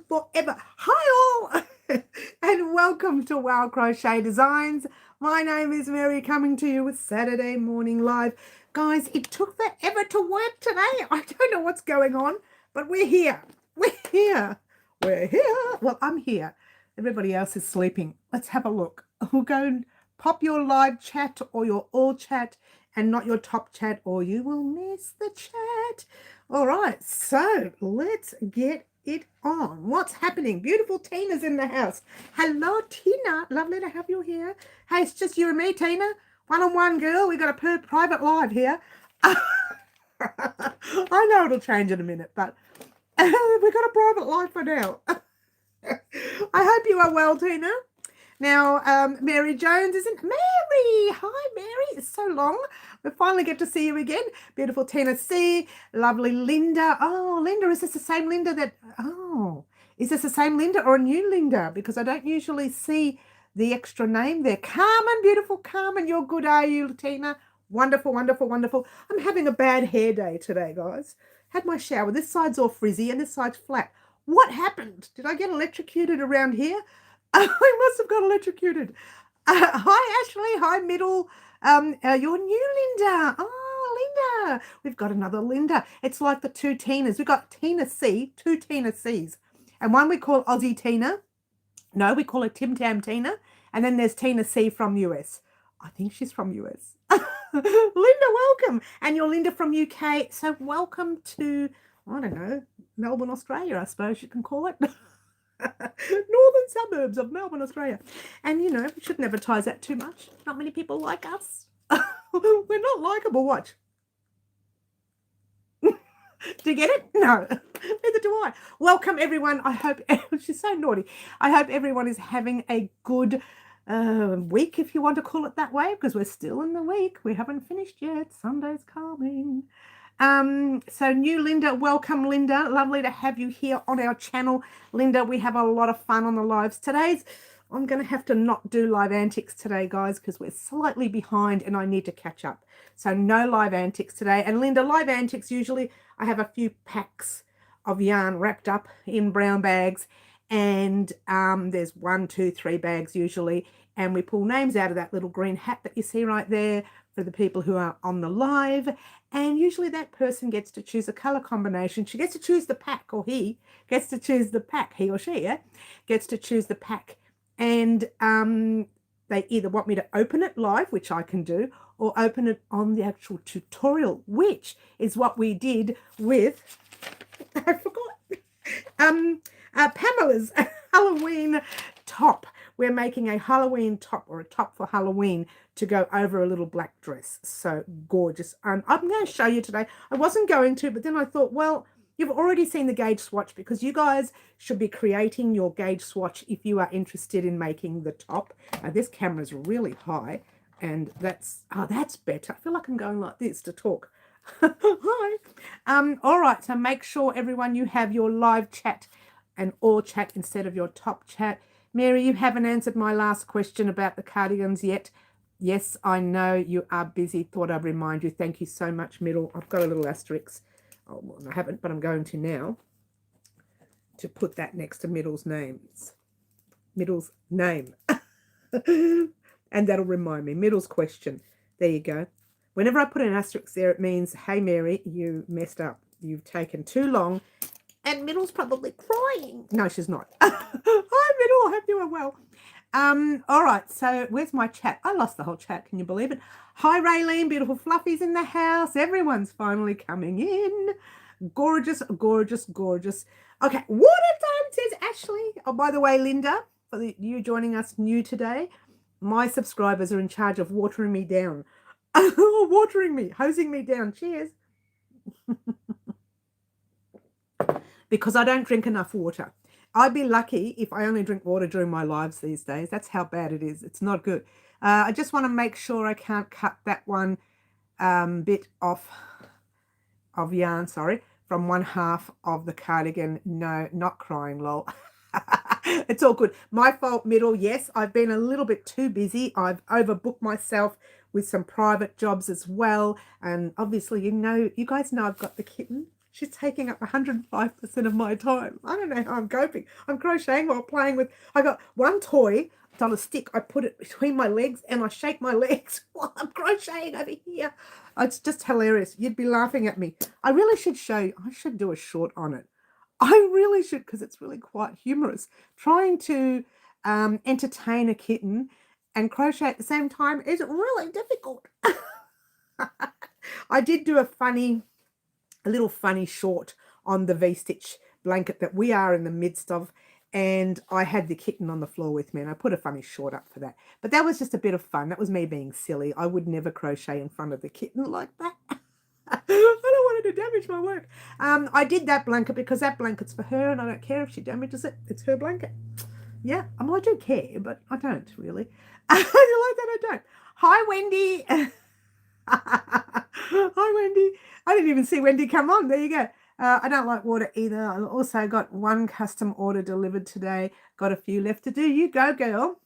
forever. Hi all and welcome to Wow Crochet Designs. My name is Mary, coming to you with Saturday Morning Live. Guys, it took forever to work today. I don't know what's going on, but we're here. We're here. We're here. Well, I'm here. Everybody else is sleeping. Let's have a look. We'll go and pop your live chat or your all chat and not your top chat, or you will miss the chat. All right, so let's get it on. What's happening? Beautiful Tina's in the house. Hello, Tina. Lovely to have you here. Hey, it's just you and me, Tina. One-on-one, girl. We got a private live here. I know it'll change in a minute, but we got a private live for now. I hope you are well, Tina. Now, Mary Jones isn't. Mary! Hi, Mary. It's so long. We finally get to see you again. Beautiful Tina C. Lovely Linda. Oh, Linda, is this the same Linda that... Oh, is this the same Linda or a new Linda? Because I don't usually see the extra name there. Carmen, beautiful Carmen. You're good, are you, Tina? Wonderful, wonderful, wonderful. I'm having a bad hair day today, guys. Had my shower. This side's all frizzy and this side's flat. What happened? Did I get electrocuted around here? I must have got electrocuted. Hi, Ashley. Hi, Middle. You're new, Linda. Oh, Linda. We've got another Linda. It's like the two Tinas. We've got Tina C, two Tina Cs. And one we call Aussie Tina. No, we call her Tim Tam Tina. And then there's Tina C from US. I think she's from US. Linda, welcome. And you're Linda from UK. So welcome to, I don't know, Melbourne, Australia, I suppose you can call it. Northern suburbs of Melbourne, Australia. And, you know, we shouldn't advertise that too much. Not many people like us. We're not likable. Watch. Do you get it? No. Neither do I. Welcome, everyone. I hope... She's so naughty. I hope everyone is having a good week, if you want to call it that way, because we're still in the week. We haven't finished yet. Sunday's coming. So new Linda, welcome Linda. Lovely to have you here on our channel. Linda, we have a lot of fun on the lives. I'm going to have to not do live antics today, guys, because we're slightly behind and I need to catch up. So no live antics today. And Linda, live antics, usually I have a few packs of yarn wrapped up in brown bags, and there's 1, 2, 3 bags usually, and we pull names out of that little green hat that you see right there for the people who are on the live. And usually that person gets to choose a color combination. She gets to choose the pack, or he gets to choose the pack, he or she, yeah, gets to choose the pack. And they either want me to open it live, which I can do, or open it on the actual tutorial, which is what we did with, I forgot, Pamela's Halloween top. We're making a Halloween top, or a top for Halloween, to go over a little black dress. So gorgeous. I'm going to show you today. I wasn't going to, but then I thought, well, you've already seen the gauge swatch, because you guys should be creating your gauge swatch if you are interested in making the top. Now, this camera's really high, and that's better. I feel like I'm going like this to talk. Hi. All right, so make sure, everyone, you have your live chat and all chat instead of your top chat. Mary, you haven't answered my last question about the cardigans yet. Yes, I know you are busy. Thought I'd remind you. Thank you so much, Middle. I've got a little asterisk. Oh, well, I haven't, but I'm going to now, to put that next to Middle's names. Middle's name. And that'll remind me. Middle's question. There you go. Whenever I put an asterisk there, it means, hey, Mary, you messed up. You've taken too long. And Middle's probably crying. No, she's not. Hi, Middle. I hope you are well. All right, so where's my chat? I lost the whole chat. Can you believe it? Hi, Raylene. Beautiful Fluffies in the house. Everyone's finally coming in. Gorgeous, gorgeous, gorgeous. Okay, water time, says Ashley. Oh, by the way, Linda, for you joining us new today, my subscribers are in charge of watering me down. Watering me, hosing me down. Cheers. Because I don't drink enough water. I'd be lucky if I only drink water during my lives these days. That's how bad it is. It's not good. I just want to make sure I can't cut that one bit off of yarn, sorry, from one half of the cardigan. No, not crying, lol. It's all good. My fault, Middle. Yes, I've been a little bit too busy. I've overbooked myself with some private jobs as well. And obviously, you guys know I've got the kitten. She's taking up 105% of my time. I don't know how I'm coping. I'm crocheting while playing with, I got one toy, it's on a stick. I put it between my legs and I shake my legs while I'm crocheting over here. It's just hilarious. You'd be laughing at me. I really should show you. I should do a short on it. I really should, because it's really quite humorous. Trying to entertain a kitten and crochet at the same time is really difficult. I did do a little funny short on the V-stitch blanket that we are in the midst of, and I had the kitten on the floor with me, and I put a funny short up for that. But that was just a bit of fun. That was me being silly. I would never crochet in front of the kitten like that. I don't want it to damage my work. I did that blanket because that blanket's for her, and I don't care if she damages it. It's her blanket. Yeah, I mean, I do care, but I don't really. You like that? I don't. Hi, Wendy. Hi, Wendy. I didn't even see Wendy come on. There you go. I don't like water either. I also got one custom order delivered today. Got a few left to do. You go, girl.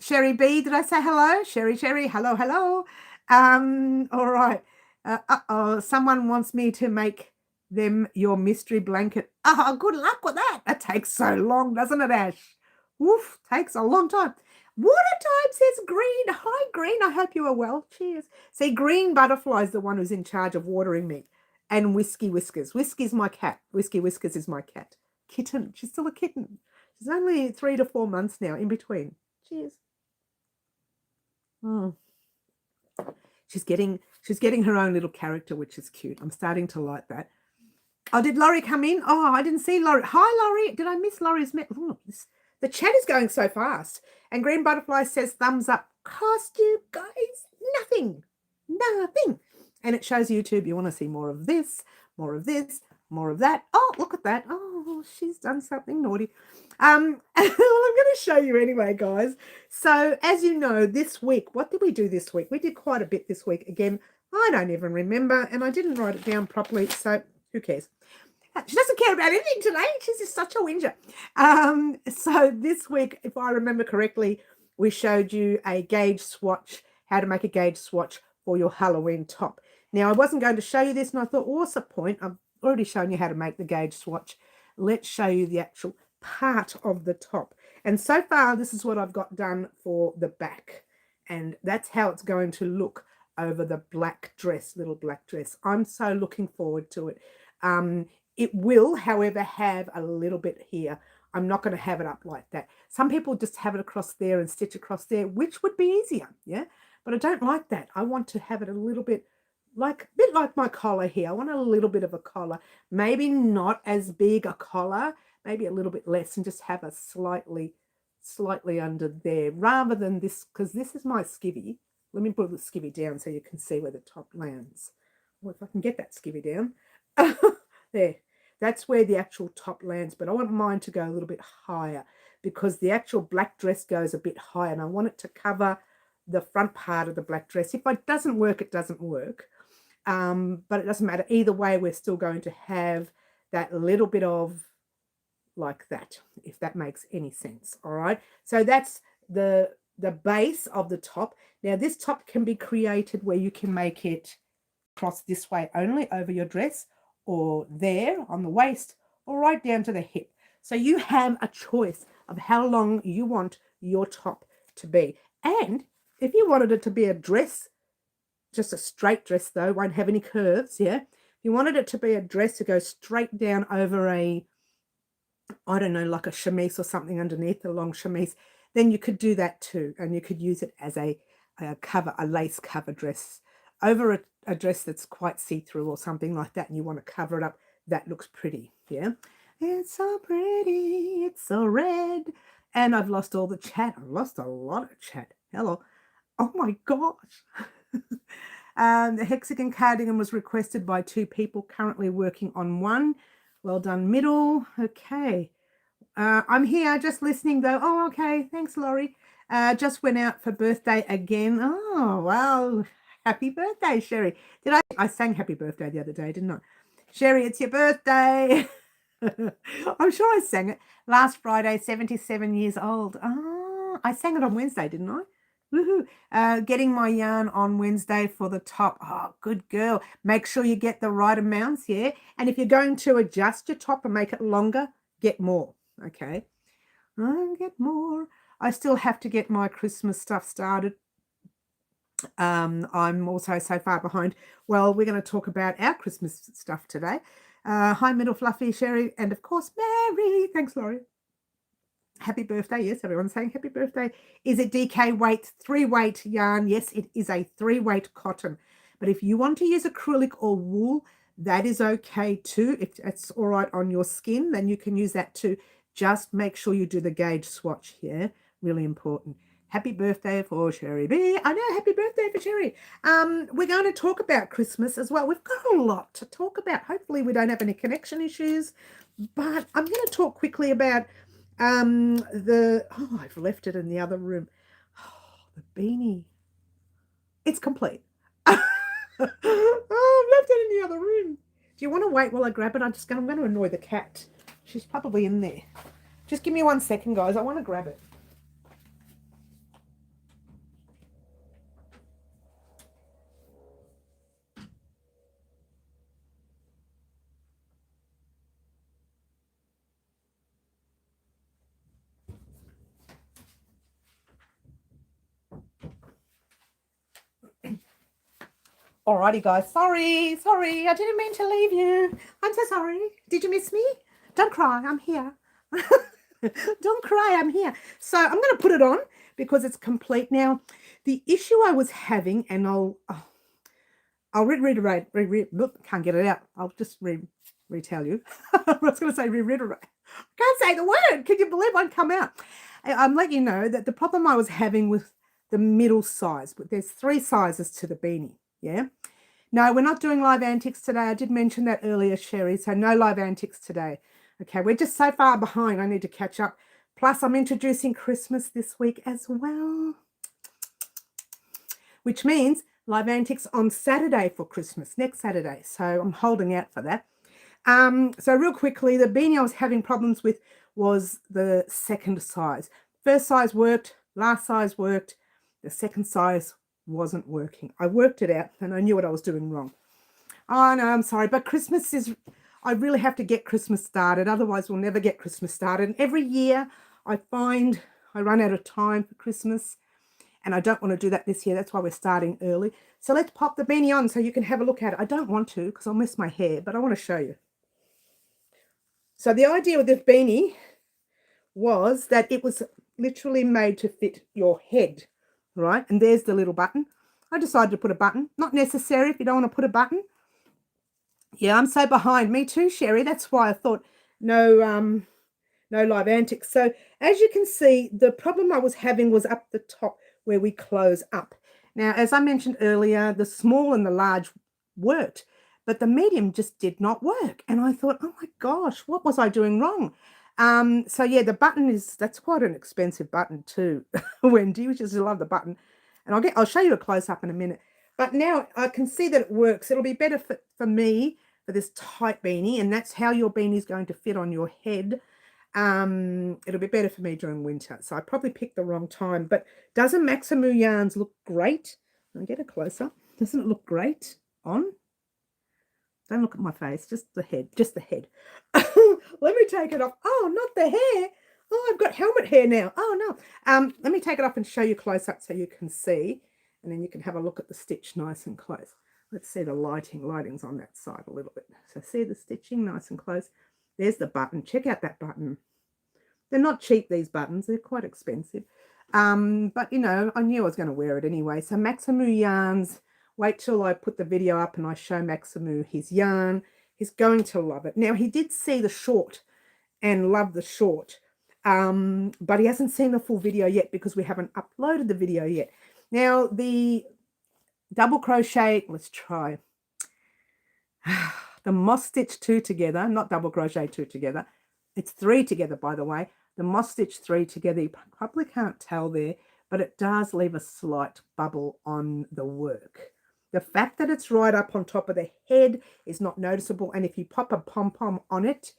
Sherry B, did I say hello? Sherry, hello, hello. All right. Uh-oh, someone wants me to make them your mystery blanket. Oh, good luck with that. That takes so long, doesn't it, Ash? Woof, takes a long time. Water Time says Green. Hi, Green. I hope you are well. Cheers. See, Green Butterfly is the one who's in charge of watering me. And Whiskey Whiskers. Whiskey's my cat. Whiskey Whiskers is my cat. Kitten. She's still a kitten. She's only 3 to 4 months now, in between. Cheers. She's getting her own little character, which is cute. I'm starting to like that. Oh, did Laurie come in? Oh, I didn't see Laurie. Hi, Laurie. Did I miss Laurie's? The chat is going so fast. And Green Butterfly says thumbs up. Cost you guys nothing. Nothing. And it shows YouTube. You want to see more of this, more of this, more of that. Oh, look at that. Oh, she's done something naughty. Well, I'm going to show you anyway, guys. So as you know, this week, what did we do this week? We did quite a bit this week. Again, I don't even remember, and I didn't write it down properly, so who cares? She doesn't care about anything today. She's just such a whinger. So this week, if I remember correctly, we showed you a gauge swatch, how to make a gauge swatch for your Halloween top. Now, I wasn't going to show you this, and I thought, well, what's the point? I've already shown you how to make the gauge swatch. Let's show you the actual part of the top. And so far, this is what I've got done for the back. And that's how it's going to look over the black dress, little black dress. I'm so looking forward to it. It will, however, have a little bit here. I'm not going to have it up like that. Some people just have it across there and stitch across there, which would be easier, yeah? But I don't like that. I want to have it a little bit like my collar here. I want a little bit of a collar. Maybe not as big a collar, maybe a little bit less, and just have a slightly under there, rather than this, because this is my skivvy. Let me put the skivvy down so you can see where the top lands. Well, if I can get that skivvy down. There. That's where the actual top lands, but I want mine to go a little bit higher because the actual black dress goes a bit higher, and I want it to cover the front part of the black dress. If it doesn't work, it doesn't work. But it doesn't matter. Either way, we're still going to have that little bit of like that, if that makes any sense. All right. So that's the base of the top. Now, this top can be created where you can make it cross this way only over your dress, or there on the waist, or right down to the hip. So you have a choice of how long you want your top to be. And if you wanted it to be a dress, just a straight dress though, won't have any curves, yeah? If you wanted it to be a dress to go straight down over a, I don't know, like a chemise or something underneath, a long chemise, then you could do that too. And you could use it as a lace cover dress over a dress that's quite see-through or something like that, and you want to cover it up. That looks pretty, yeah? It's so pretty, it's so red. And I've lost all the chat. I've lost a lot of chat. Hello. Oh my gosh. The hexagon cardigan was requested by 2 people, currently working on one. Well done, middle. Okay. I'm here, just listening though. Oh, okay. Thanks, Laurie. Just went out for birthday again. Oh, wow. Happy birthday, Sherry. I sang happy birthday the other day, didn't I? Sherry, it's your birthday. I'm sure I sang it last Friday, 77 years old. Oh, I sang it on Wednesday, didn't I? Woohoo. Getting my yarn on Wednesday for the top. Oh, good girl. Make sure you get the right amounts, yeah? And if you're going to adjust your top and make it longer, get more, okay? Get more. I still have to get my Christmas stuff started. I'm also so far behind. Well, we're going to talk about our Christmas stuff today. Hi, Middle Fluffy, Sherry, and of course, Mary. Thanks, Laurie. Happy birthday. Yes, everyone's saying happy birthday. Is it DK weight, 3-weight yarn? Yes, it is a 3-weight cotton. But if you want to use acrylic or wool, that is okay too. If it's all right on your skin, then you can use that too. Just make sure you do the gauge swatch here. Really important. Happy birthday for Sherry B. I know, happy birthday for Sherry. We're going to talk about Christmas as well. We've got a lot to talk about. Hopefully we don't have any connection issues. But I'm going to talk quickly about I've left it in the other room. Oh, the beanie. It's complete. Oh, I've left it in the other room. Do you want to wait while I grab it? I'm going to annoy the cat. She's probably in there. Just give me 1 second, guys. I want to grab it. Alrighty, guys. Sorry. I didn't mean to leave you. I'm so sorry. Did you miss me? Don't cry. I'm here. Don't cry. I'm here. So I'm going to put it on because it's complete now. The issue I was having, and I'll reiterate. Can't get it out. I'll just retell you. I was going to say reiterate. I can't say the word. Can you believe I'd come out? I'm letting you know that the problem I was having with the middle size, but there's 3 sizes to the beanie. Yeah. No, we're not doing live antics today. I did mention that earlier, Sherry. So no live antics today. Okay, we're just so far behind. I need to catch up. Plus, I'm introducing Christmas this week as well, which means live antics on Saturday for Christmas, next Saturday. So I'm holding out for that. So real quickly, the beanie I was having problems with was the second size. First size worked, last size worked, the second size wasn't working. I worked it out and I knew what I was doing wrong. Oh no, I'm sorry, but Christmas is, I really have to get Christmas started. Otherwise we'll never get Christmas started. And every year I find I run out of time for Christmas and I don't want to do that this year. That's why we're starting early. So let's pop the beanie on so you can have a look at it. I don't want to because I'll miss my hair, but I want to show you. So the idea with this beanie was that it was literally made to fit your head. Right, and there's the little button. I decided to put a button. Not necessary if you don't want to put a button. Yeah, I'm so behind. Me too, Sherry. That's why I thought no live antics. So as you can see, the problem I was having was up the top where we close up. Now, as I mentioned earlier, the small and the large worked, but the medium just did not work. And I thought, oh my gosh, what was I doing wrong? So yeah, the button that's quite an expensive button too, Wendy, which is I love the button. And I'll show you a close-up in a minute. But now I can see that it works. It'll be better for me for this tight beanie, and that's how your beanie is going to fit on your head. It'll be better for me during winter. So I probably picked the wrong time. But doesn't Maximu yarns look great? I'll get a close-up. Doesn't it look great on? Don't look at my face, just the head, Let me take it off. Oh, not the hair. Oh, I've got helmet hair now. Oh, no. Let me take it off and show you close up so you can see. And then you can have a look at the stitch nice and close. Let's see the lighting. Lighting's on that side a little bit. So see the stitching nice and close. There's the button. Check out that button. They're not cheap, these buttons. They're quite expensive. But, you know, I knew I was going to wear it anyway. So Maximu yarns. Wait till I put the video up and I show Maximu his yarn. He's going to love it. Now, he did see the short and love the short, but he hasn't seen the full video yet because we haven't uploaded the video yet. Now, the double crochet, let's try. The moss stitch 2 together, not double crochet 2 together. It's 3 together, by the way. The moss stitch 3 together, you probably can't tell there, but it does leave a slight bubble on the work. The fact that it's right up on top of the head is not noticeable. And if you pop a pom-pom on it,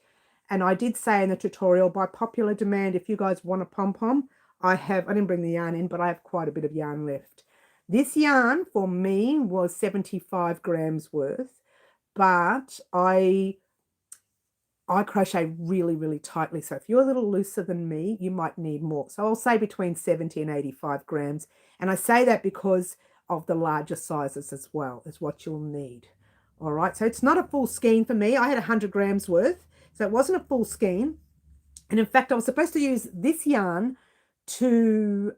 and I did say in the tutorial, by popular demand, if you guys want a pom-pom, I didn't bring the yarn in, but I have quite a bit of yarn left. This yarn for me was 75 grams worth, but I crochet really, really tightly. So if you're a little looser than me, you might need more. So I'll say between 70 and 85 grams. And I say that because of the larger sizes as well is what you'll need. All right, so it's not a full skein for me. I had 100 grams worth, so it wasn't a full skein. And in fact, I was supposed to use this yarn to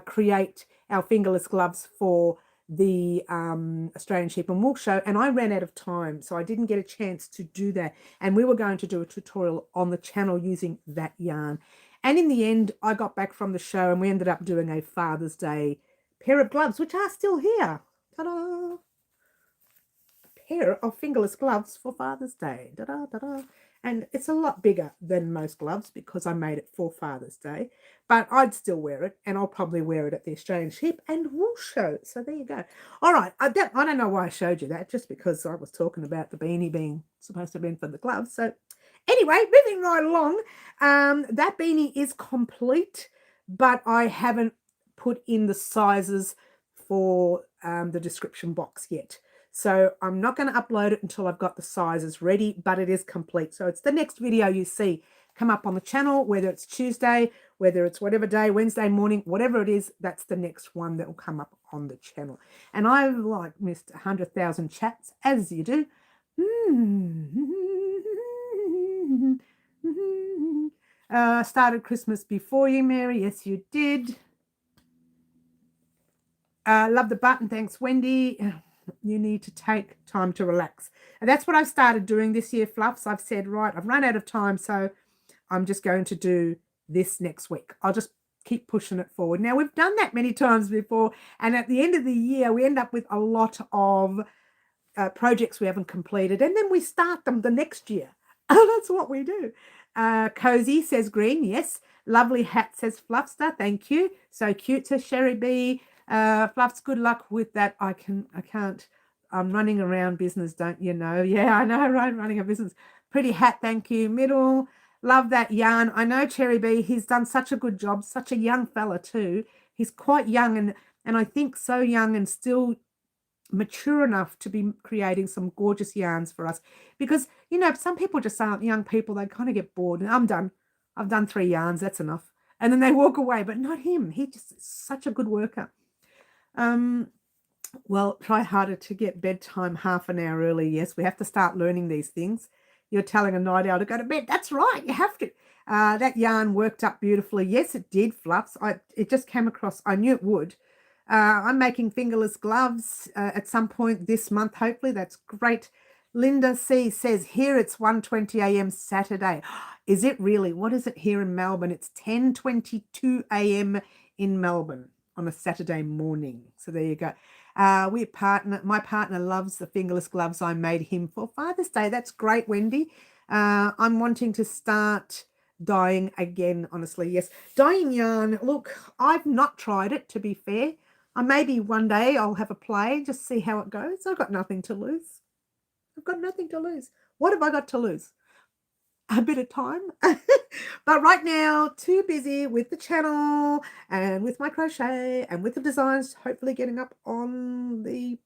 create our fingerless gloves for the Australian Sheep and Wool Show, and I ran out of time, so I didn't get a chance to do that. And we were going to do a tutorial on the channel using that yarn. And in the end, I got back from the show and we ended up doing a Father's Day pair of gloves, which are still here. Ta-da! Pair of fingerless gloves for Father's Day. Da-da, da-da. And it's a lot bigger than most gloves because I made it for Father's Day. But I'd still wear it, and I'll probably wear it at the Australian Sheep and Wool Show. So there you go. All right, I don't know why I showed you that, just because I was talking about the beanie being supposed to have been for the gloves. So anyway, moving right along, that beanie is complete, but I haven't put in the sizes for the description box yet. So I'm not going to upload it until I've got the sizes ready, but it is complete. So it's the next video you see come up on the channel, whether it's Tuesday, whether it's whatever day, Wednesday morning, whatever it is, that's the next one that will come up on the channel. And I've like missed 100,000 chats, as you do. Started Christmas before you, Mary. Yes, you did. Love the button. Thanks, Wendy. You need to take time to relax. And that's what I've started doing this year, Fluffs. I've said, right, I've run out of time, so I'm just going to do this next week. I'll just keep pushing it forward. Now, we've done that many times before, and at the end of the year, we end up with a lot of projects we haven't completed, and then we start them the next year. That's what we do. Cozy says green. Yes. Lovely hat says Fluffster. Thank you. So cute says Sherry B. Fluffs, good luck with that. I can't. I'm running around business, don't you know? Yeah, I know, right? Running a business. Pretty hat, thank you. Middle, love that yarn. I know Cherry B, he's done such a good job. Such a young fella too. He's quite young and I think so young and still mature enough to be creating some gorgeous yarns for us. Because, you know, some people just aren't young people. They kind of get bored. And I'm done. I've done 3 yarns. That's enough. And then they walk away. But not him. He just is such a good worker. Well, try harder to get bedtime half an hour early. Yes, we have to start learning these things. You're telling a night owl to go to bed. That's right. You have to. That yarn worked up beautifully. Yes, it did, Fluffs. It just came across. I knew it would. I'm making fingerless gloves at some point this month, hopefully. That's great. Linda C says, here it's 1:20 a.m. Saturday. Is it really? What is it here in Melbourne? It's 10:22 a.m. in Melbourne on a Saturday morning. So there you go. My partner loves the fingerless gloves I made him for Father's Day. That's great, Wendy. I'm wanting to start dyeing again, honestly. Yes, dyeing yarn. Look, I've not tried it, to be fair. Maybe one day I'll have a play, just see how it goes. I've got nothing to lose. I've got nothing to lose. What have I got to lose? A bit of time. But right now, too busy with the channel and with my crochet and with the designs, hopefully getting up on the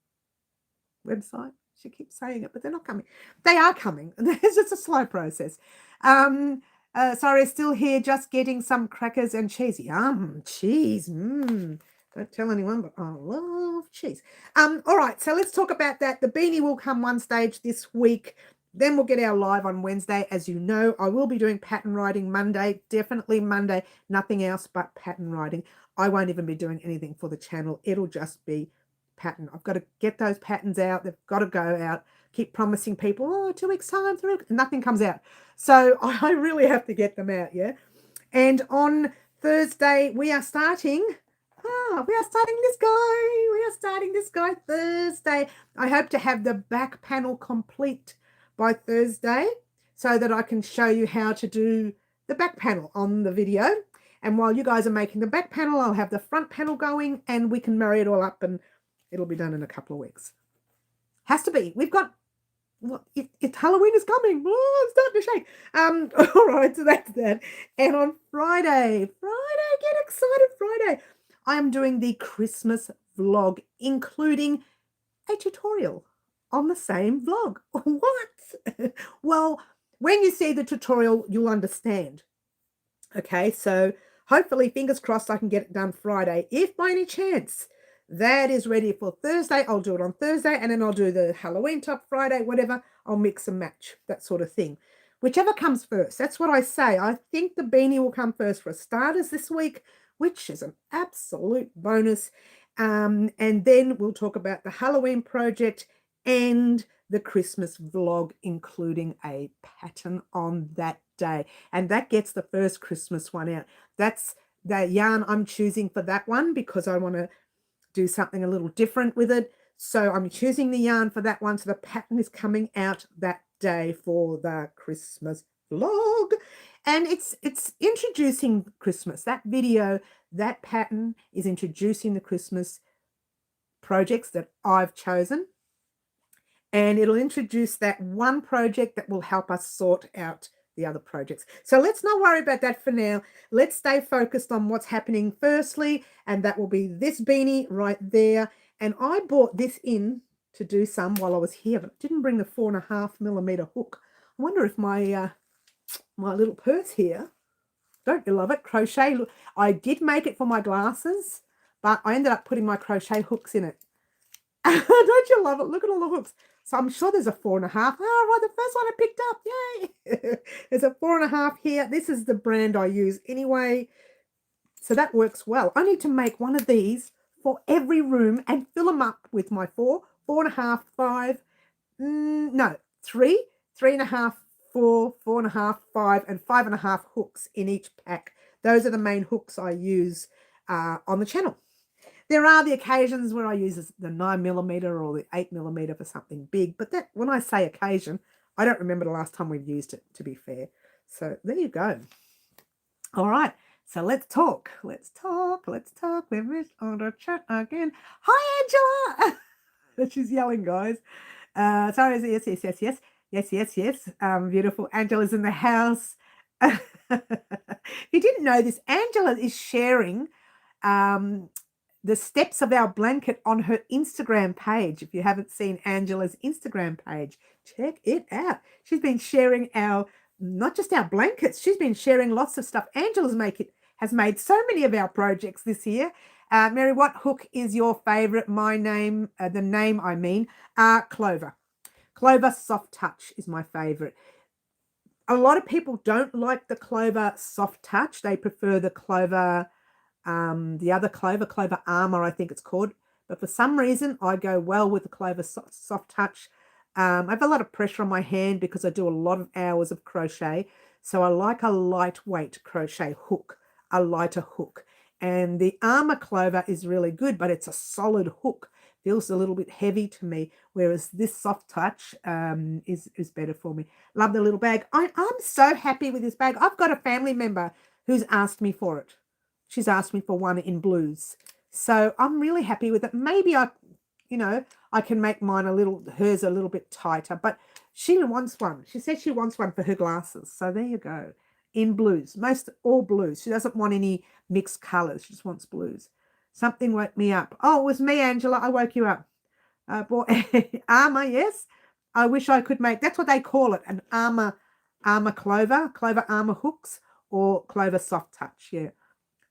website. She keeps saying it, but they're not coming. They are coming. It's just a slow process. Sorry, still here, just getting some crackers and cheese. Yum, cheese. Don't tell anyone, but I love cheese. All right, so let's talk about that. The beanie will come one stage this week. Then we'll get our live on Wednesday. As you know, I will be doing pattern writing Monday. Definitely Monday. Nothing else but pattern writing. I won't even be doing anything for the channel. It'll just be pattern. I've got to get those patterns out. They've got to go out. Keep promising people, oh, 2 weeks time, 3 weeks. Nothing comes out. So I really have to get them out, yeah? And on Thursday, we are starting... we are starting this guy. We are starting this guy Thursday. I hope to have the back panel complete by Thursday so that I can show you how to do the back panel on the video. And while you guys are making the back panel, I'll have the front panel going and we can marry it all up and it'll be done in a couple of weeks. Has to be. We've got... Well, Halloween is coming. Oh, I'm starting to shake. All right, so that's that. And on Friday get excited Friday. I am doing the Christmas vlog, including a tutorial on the same vlog. What? Well, when you see the tutorial, you'll understand. Okay, so hopefully, fingers crossed, I can get it done Friday. If by any chance that is ready for Thursday, I'll do it on Thursday, and then I'll do the Halloween top Friday, whatever. I'll mix and match, that sort of thing. Whichever comes first. That's what I say. I think the beanie will come first for starters this week, which is an absolute bonus. And then we'll talk about the Halloween project and the Christmas vlog, including a pattern on that day. And that gets the first Christmas one out. That's the yarn I'm choosing for that one because I want to do something a little different with it. So I'm choosing the yarn for that one. So the pattern is coming out that day for the Christmas vlog. And it's introducing Christmas. That video, that pattern is introducing the Christmas projects that I've chosen. And it'll introduce that one project that will help us sort out the other projects. So let's not worry about that for now. Let's stay focused on what's happening firstly, and that will be this beanie right there. And I bought this in to do some while I was here, but I didn't bring the 4.5mm hook. I wonder if my my little purse here, don't you love it? Crochet. I did make it for my glasses, but I ended up putting my crochet hooks in it. Don't you love it? Look at all the hooks. So I'm sure there's a 4.5. Oh, right, the first one I picked up. Yay! There's a 4.5 here. This is the brand I use anyway. So that works well. I need to make one of these for every room and fill them up with my 4.5, 5, no, 3, 3.5, 4, 4.5, 5, and 5.5 hooks in each pack. Those are the main hooks I use on the channel. There are the occasions where I use the 9mm or the 8mm for something big, but that, when I say occasion, I don't remember the last time we've used it, to be fair. So there you go. All right, so let's talk. Let's talk. We're on the chat again. Hi, Angela. She's yelling, guys. Sorry, yes. Beautiful. Angela's in the house. If you didn't know this, Angela is sharing the steps of our blanket on her Instagram page. If you haven't seen Angela's Instagram page, check it out. She's been sharing not just our blankets, she's been sharing lots of stuff. Angela's has made so many of our projects this year. Mary, what hook is your favorite? My name, the name I mean, Clover. Clover Soft Touch is my favorite. A lot of people don't like the Clover Soft Touch. They prefer the Clover, the other Clover Armor, I think it's called. But for some reason, I go well with the Clover Soft Touch. I have a lot of pressure on my hand because I do a lot of hours of crochet. So I like a lightweight crochet hook, a lighter hook. And the Armor Clover is really good, but it's a solid hook. Feels a little bit heavy to me, whereas this Soft Touch is better for me. Love the little bag. I'm so happy with this bag. I've got a family member who's asked me for it. She's asked me for one in blues. So I'm really happy with it. Maybe I can make mine hers a little bit tighter, but she wants one. She said she wants one for her glasses. So there you go. In blues, all blues. She doesn't want any mixed colors. She just wants blues. Something woke me up. Oh, it was me, Angela. I woke you up. Armor, yes. I wish I could make, that's what they call it, an armor clover armor hooks or Clover Soft Touch, yeah.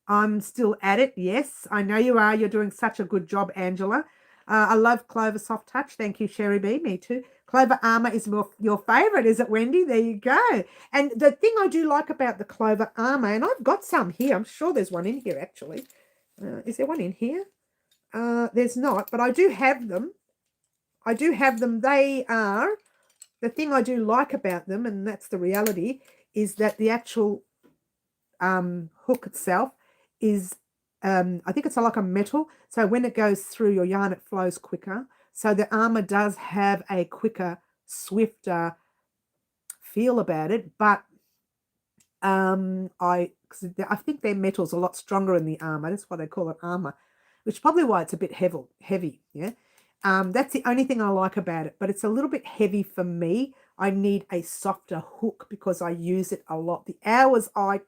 I'm still at it. Yes, I know you are. You're doing such a good job, Angela. I love Clover Soft Touch. Thank you, Sherry B. Me too. Clover Armor is your favorite, is it, Wendy? There you go. And the thing I do like about the Clover Armor, and I've got some here. I'm sure there's one in here, actually. Is there one in here? There's not, but I do have them. They are, the thing I do like about them, and that's the reality, is that the actual hook itself is, I think it's like a metal. So when it goes through your yarn, it flows quicker. So the Armor does have a quicker, swifter feel about it. But I think their metal's a lot stronger in the Armor. That's why they call it Armor, which is probably why it's a bit heavy. Yeah. That's the only thing I like about it. But it's a little bit heavy for me. I need a softer hook because I use it a lot. The hours I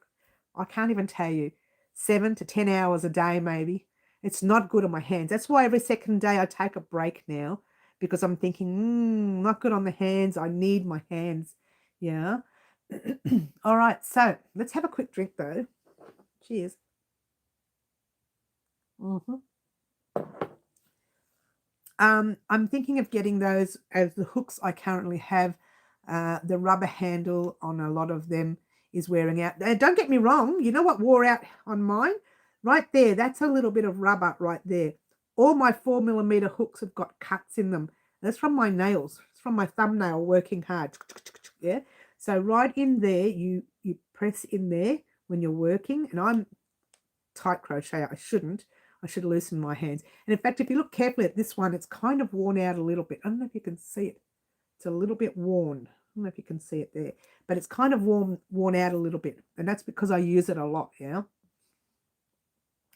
can't even tell you. 7 to 10 hours a day, maybe. It's not good on my hands. That's why every second day I take a break now, because I'm thinking, not good on the hands. I need my hands. Yeah. All right. So let's have a quick drink though. Cheers. I'm thinking of getting those as the hooks I currently have. The rubber handle on a lot of them is wearing out. Don't get me wrong. You know what wore out on mine? Right there. That's a little bit of rubber right there. All my 4mm hooks have got cuts in them. That's from my nails. It's from my thumbnail working hard. Yeah. So right in there, you press in there when you're working. And I'm tight crochet. I shouldn't. I should loosen my hands. And in fact, if you look carefully at this one, it's kind of worn out a little bit. I don't know if you can see it. It's a little bit worn. I don't know if you can see it there, but it's kind of worn out a little bit. And that's because I use it a lot, yeah?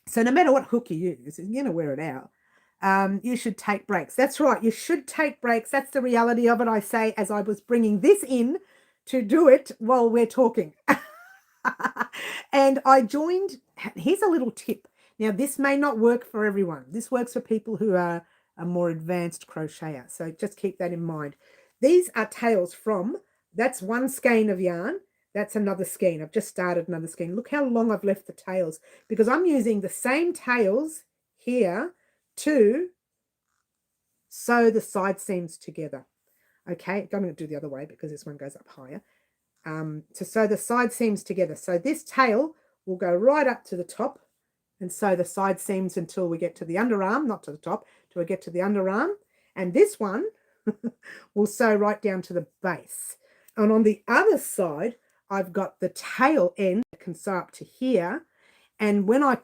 So no matter what hook you use, you're going to wear it out. You should take breaks. That's right. You should take breaks. That's the reality of it, I say, as I was bringing this in to do it while we're talking. And I joined, here's a little tip. Now, this may not work for everyone. This works for people who are a more advanced crocheter. So just keep that in mind. These are tails from, that's one skein of yarn. That's another skein. I've just started another skein. Look how long I've left the tails, because I'm using the same tails here to sew the side seams together. Okay, I'm going to do the other way because this one goes up higher. To sew the side seams together. So this tail will go right up to the top and sew the side seams until we get to the underarm, not to the top, till we get to the underarm. And this one will sew right down to the base. And on the other side, I've got the tail end that can sew up to here. And when I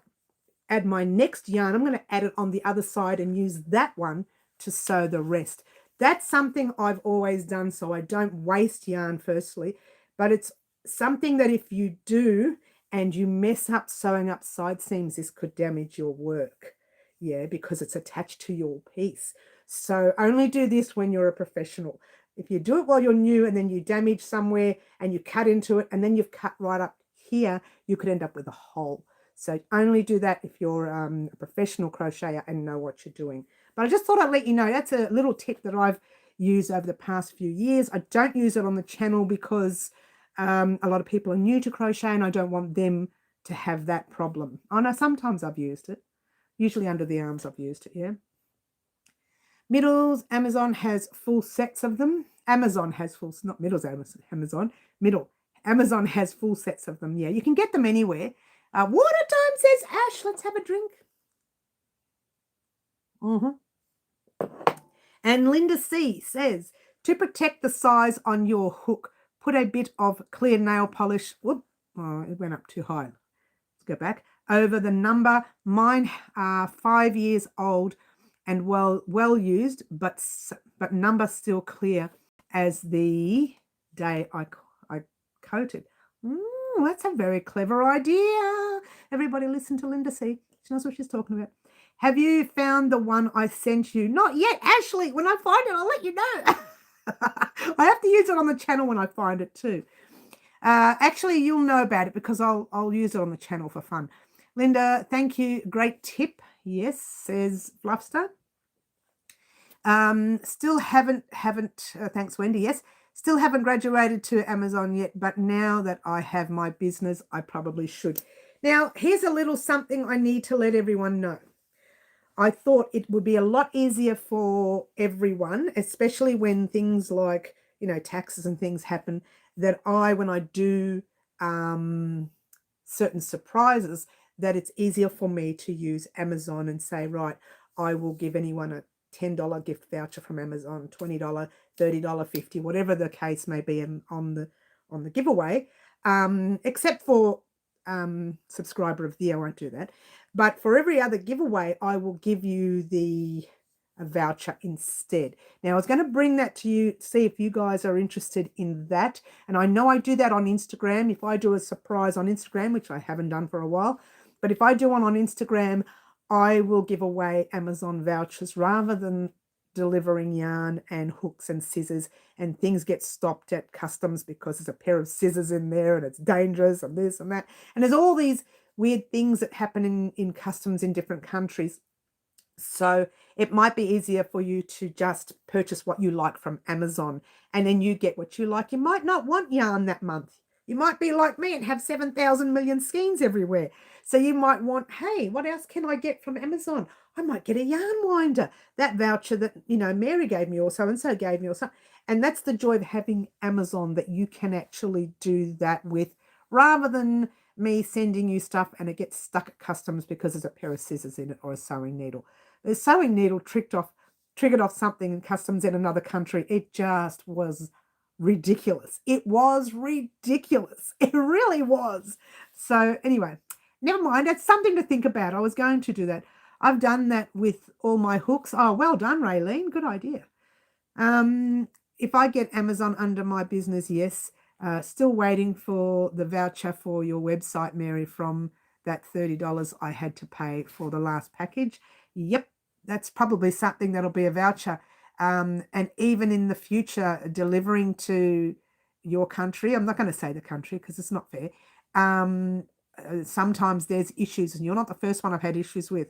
add my next yarn, I'm going to add it on the other side and use that one to sew the rest. That's something I've always done so I don't waste yarn firstly, but it's something that if you do and you mess up sewing up side seams, this could damage your work. Yeah, because it's attached to your piece. So only do this when you're a professional. If you do it while you're new and then you damage somewhere and you cut into it and then you've cut right up here, you could end up with a hole. So only do that if you're a professional crocheter and know what you're doing. But I just thought I'd let you know, that's a little tip that I've used over the past few years. I don't use it on the channel because a lot of people are new to crochet and I don't want them to have that problem. I know sometimes I've used it. Usually under the arms I've used it, yeah. Middles, Amazon has full sets of them. Amazon has full, not middles, Amazon, middle. Amazon has full sets of them, yeah. You can get them anywhere. Water time, says Ash. Let's have a drink. And Linda C says, to protect the size on your hook, put a bit of clear nail polish. Whoop, oh, it went up too high. Let's go back. Over the number. Mine are 5 years old and well used, but number still clear as the day I coated. That's a very clever idea. Everybody listen to Linda C. She knows what she's talking about. Have you found the one I sent you? Not yet, Ashley. When I find it, I'll let you know. I have to use it on the channel when I find it too. Actually, you'll know about it because I'll use it on the channel for fun. Linda, thank you. Great tip. Yes, says Fluffster. Still haven't thanks, Wendy. Yes, still haven't graduated to Amazon yet, but now that I have my business, I probably should. Now, here's a little something I need to let everyone know. I thought it would be a lot easier for everyone, especially when things like, taxes and things happen, that when I do certain surprises, that it's easier for me to use Amazon and say, right, I will give anyone a $10 gift voucher from Amazon, $20, $30, $50, whatever the case may be on the giveaway, except for subscriber of the year, I won't do that. But for every other giveaway, I will give you a voucher instead. Now, I was going to bring that to you, see if you guys are interested in that. And I know I do that on Instagram. If I do a surprise on Instagram, which I haven't done for a while, but if I do one on Instagram, I will give away Amazon vouchers rather than delivering yarn and hooks and scissors, and things get stopped at customs because there's a pair of scissors in there and it's dangerous and this and that. And there's all these weird things that happen in customs in different countries. So it might be easier for you to just purchase what you like from Amazon, and then you get what you like. You might not want yarn that month. You might be like me and have 7,000 million skeins everywhere. So you might want, hey, what else can I get from Amazon? I might get a yarn winder. That voucher that, Mary gave me or so-and-so gave me or something. And that's the joy of having Amazon, that you can actually do that with, rather than me sending you stuff and it gets stuck at customs because there's a pair of scissors in it or a sewing needle. The sewing needle triggered off something in customs in another country. It just was ridiculous. It was ridiculous. It really was. So anyway, never mind. That's something to think about. I was going to do that. I've done that with all my hooks. Oh, well done, Raylene. Good idea. If I get Amazon under my business, yes. Still waiting for the voucher for your website, Mary, from that $30 I had to pay for the last package. Yep, that's probably something that'll be a voucher. And even in the future, delivering to your country, I'm not going to say the country because it's not fair. Sometimes there's issues, and you're not the first one I've had issues with.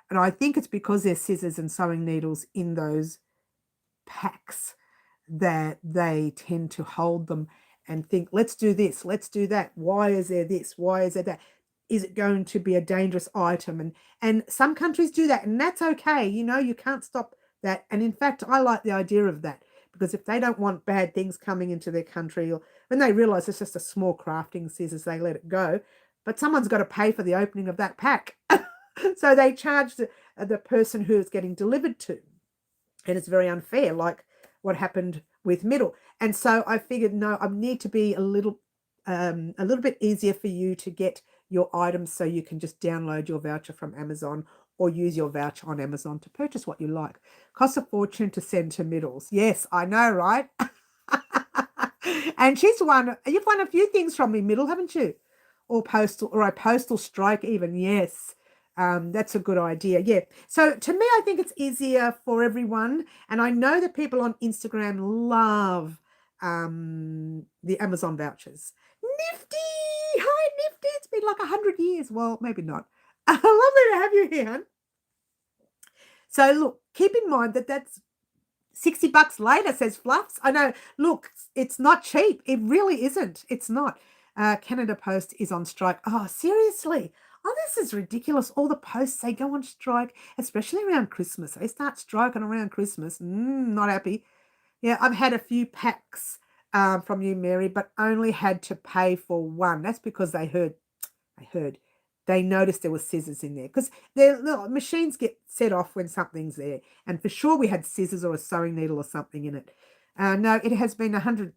And I think it's because there's scissors and sewing needles in those packs that they tend to hold them and think, let's do this, let's do that. Why is there this? Why is there that? Is it going to be a dangerous item? And some countries do that, and that's okay. You can't stop that. And in fact, I like the idea of that, because if they don't want bad things coming into their country, or when they realize it's just a small crafting scissors, they let it go. But someone's got to pay for the opening of that pack. So they charge the person who it's getting delivered to. And it's very unfair, like what happened with Middle. And so I figured, no, I need to be a little bit easier for you to get your items, so you can just download your voucher from Amazon or use your voucher on Amazon to purchase what you like. Costs a fortune to send to Middles. Yes, I know, right? And you've won a few things from me, Middle, haven't you? Or a postal strike even. Yes. That's a good idea. Yeah. So to me, I think it's easier for everyone. And I know that people on Instagram love the Amazon vouchers. Nifty. Hi, Nifty. It's been like 100 years. Well, maybe not. Lovely to have you here, hon. So look, keep in mind that that's $60 later, says Fluffs. I know. Look, it's not cheap. It really isn't. It's not. Canada Post is on strike. Oh, seriously? Oh, this is ridiculous. All the posts, they go on strike, especially around Christmas. They start striking around Christmas. Not happy. Yeah, I've had a few packs from you, Mary, but only had to pay for one. That's because they noticed there were scissors in there, because the machines get set off when something's there. And for sure we had scissors or a sewing needle or something in it. No, it has been 100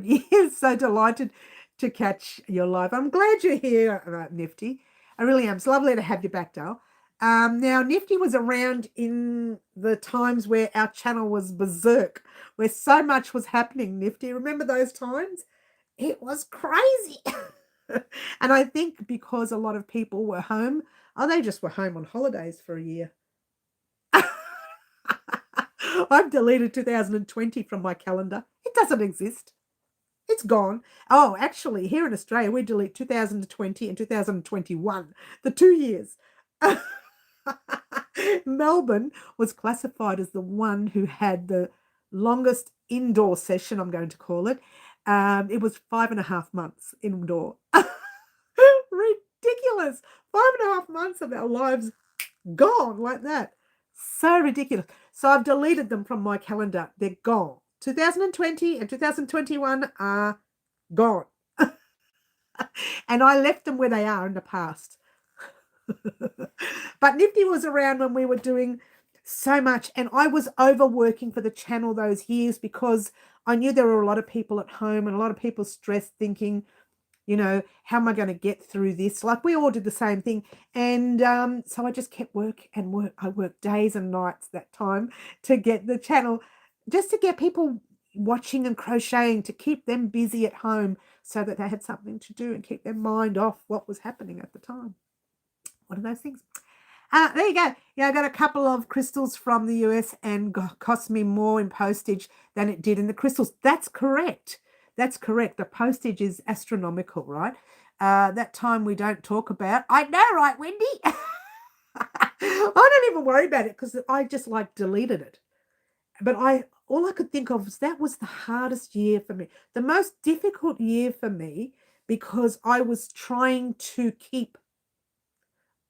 years. So delighted to catch your live. I'm glad you're here, Nifty. I really am. It's lovely to have you back, Dale. Now, Nifty was around in the times where our channel was berserk, where so much was happening, Nifty. Remember those times? It was crazy. And I think because a lot of people were home, they just were home on holidays for a year. I've deleted 2020 from my calendar. It doesn't exist. It's gone. Oh, actually, here in Australia, we delete 2020 and 2021, the 2 years. Melbourne was classified as the one who had the longest indoor session, I'm going to call it. It was 5.5 months indoor. Ridiculous. 5.5 months of our lives gone like that. So ridiculous. So I've deleted them from my calendar. They're gone. 2020 and 2021 are gone. And I left them where they are in the past. But Nifty was around when we were doing so much, and I was overworking for the channel those years because I knew there were a lot of people at home and a lot of people stressed, thinking, how am I going to get through this? Like, we all did the same thing. And so I just kept work. I worked days and nights that time to get the channel, just to get people watching and crocheting, to keep them busy at home so that they had something to do and keep their mind off what was happening at the time. One of those things. There you go. Yeah, I got a couple of crystals from the US and cost me more in postage than it did in the crystals. That's correct. That's correct. The postage is astronomical, right? That time we don't talk about. I know, right, Wendy? I don't even worry about it because I just like deleted it. But all I could think of was that was the hardest year for me, the most difficult year for me, because I was trying to keep,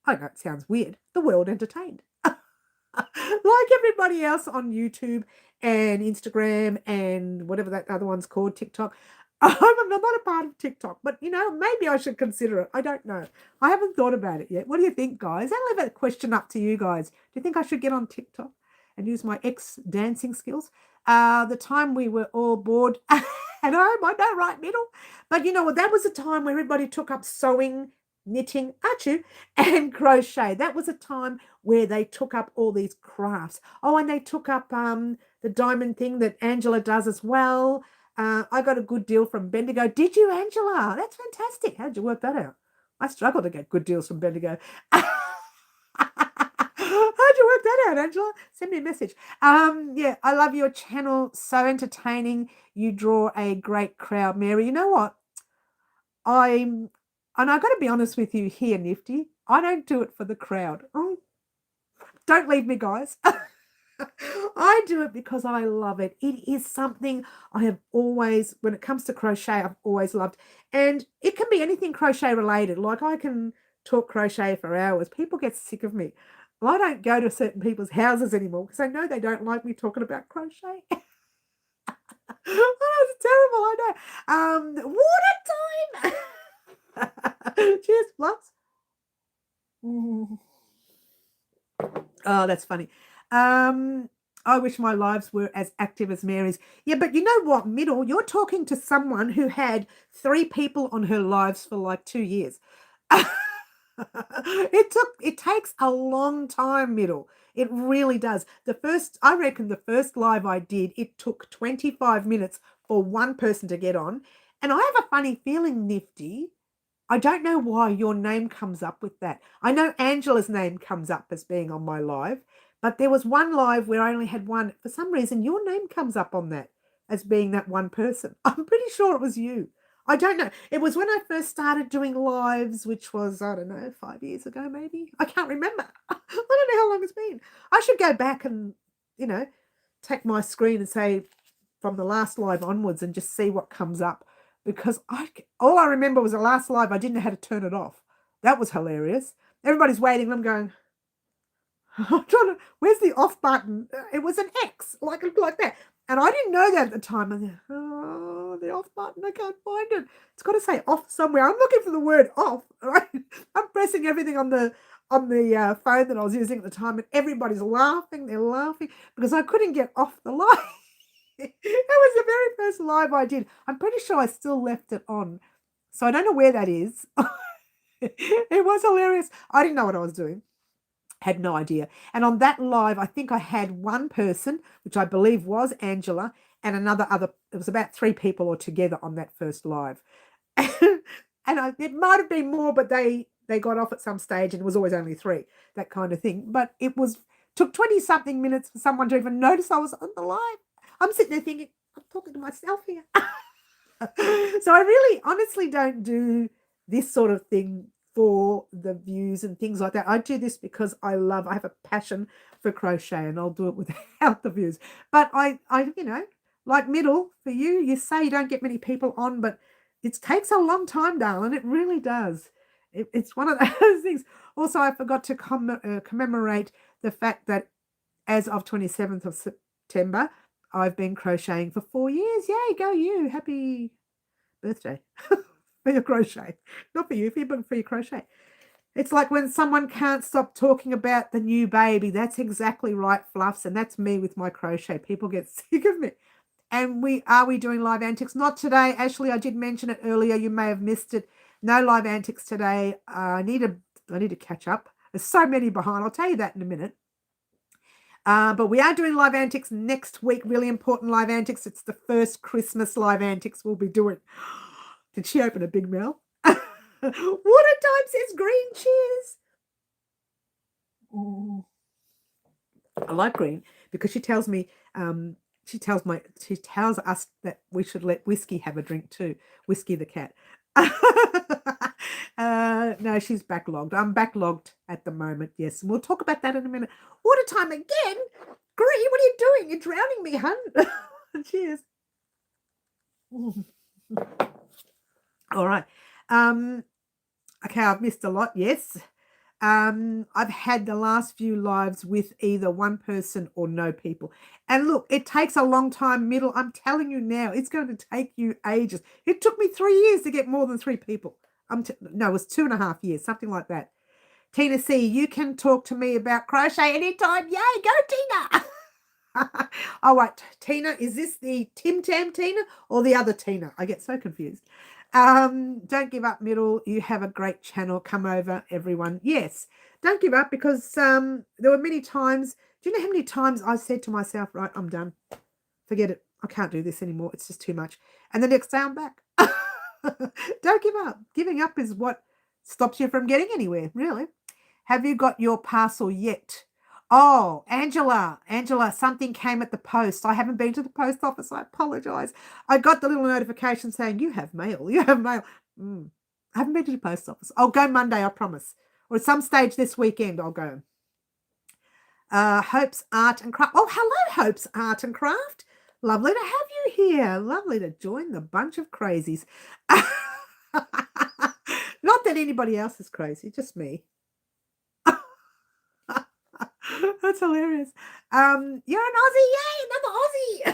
I know it sounds weird, the world entertained. Like everybody else on YouTube and Instagram and whatever that other one's called, TikTok. I'm not a part of TikTok, but maybe I should consider it. I don't know. I haven't thought about it yet. What do you think, guys? I'll leave a question up to you guys. Do you think I should get on TikTok and use my dancing skills? The time we were all bored at home, I know, right, middle. But you know what? That was a time where everybody took up sewing, knitting, and crochet. That was a time where they took up all these crafts. Oh, and they took up the diamond thing that Angela does as well. I got a good deal from Bendigo. Did you, Angela? That's fantastic. How did you work that out? I struggle to get good deals from Bendigo. How'd you work that out, Angela? Send me a message. Yeah, I love your channel. So entertaining. You draw a great crowd, Mary. You know what? And I got to be honest with you here, Nifty. I don't do it for the crowd. Oh, don't leave me, guys. I do it because I love it. It is something I have always, when it comes to crochet, I've always loved. And it can be anything crochet related. Like I can talk crochet for hours. People get sick of me. Well, I don't go to certain people's houses anymore because I know they don't like me talking about crochet. Oh, it's terrible, I know. Water time. Cheers, Flux. Oh, that's funny. I wish my lives were as active as Mary's. Yeah, but you know what, Middle? You're talking to someone who had 3 people on her lives for like 2 years. It takes a long time, Middle. It really does. I reckon the first live I did, it took 25 minutes for one person to get on. And I have a funny feeling, Nifty. I don't know why your name comes up with that. I know Angela's name comes up as being on my live, but there was one live where I only had one. For some reason, your name comes up on that as being that one person. I'm pretty sure it was you. I don't know. It was when I first started doing lives, which was, I don't know, 5 years ago maybe. I can't remember. I don't know how long it's been. I should go back and, take my screen and say from the last live onwards and just see what comes up. Because all I remember was the last live, I didn't know how to turn it off. That was hilarious. Everybody's waiting. I'm going, where's the off button? It was an X, like that. And I didn't know that at the time. And the off button, I can't find it. It's got to say off somewhere. I'm looking for the word off. Right? I'm pressing everything on the phone that I was using at the time, and everybody's laughing. They're laughing because I couldn't get off the line. It was the very first live I did. I'm pretty sure I still left it on. So I don't know where that is. It was hilarious. I didn't know what I was doing. Had no idea. And on that live, I think I had one person, which I believe was Angela, and it was about 3 people altogether on that first live. And it might have been more, but they got off at some stage and it was always only 3, that kind of thing. But took 20-something minutes for someone to even notice I was on the live. I'm sitting there thinking, I'm talking to myself here. So I really honestly don't do this sort of thing for the views and things like that. I do this because I have a passion for crochet, and I'll do it without the views. But I like Middle, for you say you don't get many people on, but it takes a long time, darling. It really does. It's one of those things. Also, I forgot to commemorate the fact that as of 27th of September, I've been crocheting for 4 years. Yay, go you. Happy birthday for your crochet. Not for you, for your crochet. It's like when someone can't stop talking about the new baby. That's exactly right, Fluffs, and that's me with my crochet. People get sick of me. And we doing live antics? Not today. Ashley, I did mention it earlier. You may have missed it. No live antics today. I need to catch up. There's so many behind. I'll tell you that in a minute. But we are doing live antics next week. Really important live antics. It's the first Christmas live antics we'll be doing. Did she open a big mouth? Water time says green. Cheers. Ooh. I like green because she tells me. She tells us that we should let Whiskey have a drink too. Whiskey the cat. No, she's backlogged. I'm backlogged at the moment, yes. And we'll talk about that in a minute. Water time again? Grie, what are you doing? You're drowning me, hun. Cheers. All right. Okay, I've missed a lot, yes. I've had the last few lives with either one person or no people. And look, it takes a long time, Middle. I'm telling you now, it's going to take you ages. It took me 3 years to get more than 3 people. No, it was 2.5 years, something like that. Tina C, you can talk to me about crochet anytime. Yay, go Tina. Oh, wait, Tina, is this the Tim Tam Tina or the other Tina? I get so confused. Don't give up, Middle. You have a great channel. Come over, everyone. Yes, don't give up, because there were many times. Do you know how many times I said to myself, right, I'm done. Forget it. I can't do this anymore. It's just too much. And the next day I'm back. Don't give up. Giving up is what stops you from getting anywhere, really. Have you got your parcel yet? Oh, Angela, something came at the post. I haven't been to the post office. I apologize. I got the little notification saying, you have mail. You have mail. I haven't been to the post office. I'll go Monday, I promise. Or at some stage this weekend, I'll go. Hope's Art and Craft. Oh, hello, Hope's Art and Craft. Lovely to have you here. Lovely to join the bunch of crazies. Not that anybody else is crazy, just me. That's hilarious. You're an Aussie. Yay, another Aussie.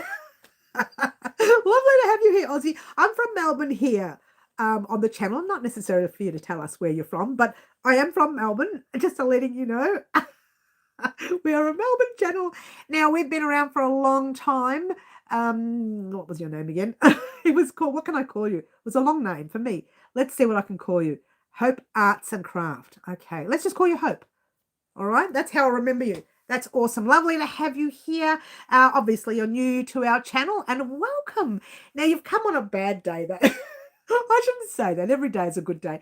Lovely to have you here, Aussie. I'm from Melbourne here on the channel. Not necessarily for you to tell us where you're from, but I am from Melbourne, just to letting you know. We are a Melbourne channel. Now, we've been around for a long time. What was your name again? It was called, what can I call you? It was a long name for me. Let's see what I can call you. Hope Arts and Craft. Okay, let's just call you Hope. All right, that's how I remember you. That's awesome. Lovely to have you here. Obviously, you're new to our channel, and welcome. Now, you've come on a bad day, though. I shouldn't say that. Every day is a good day.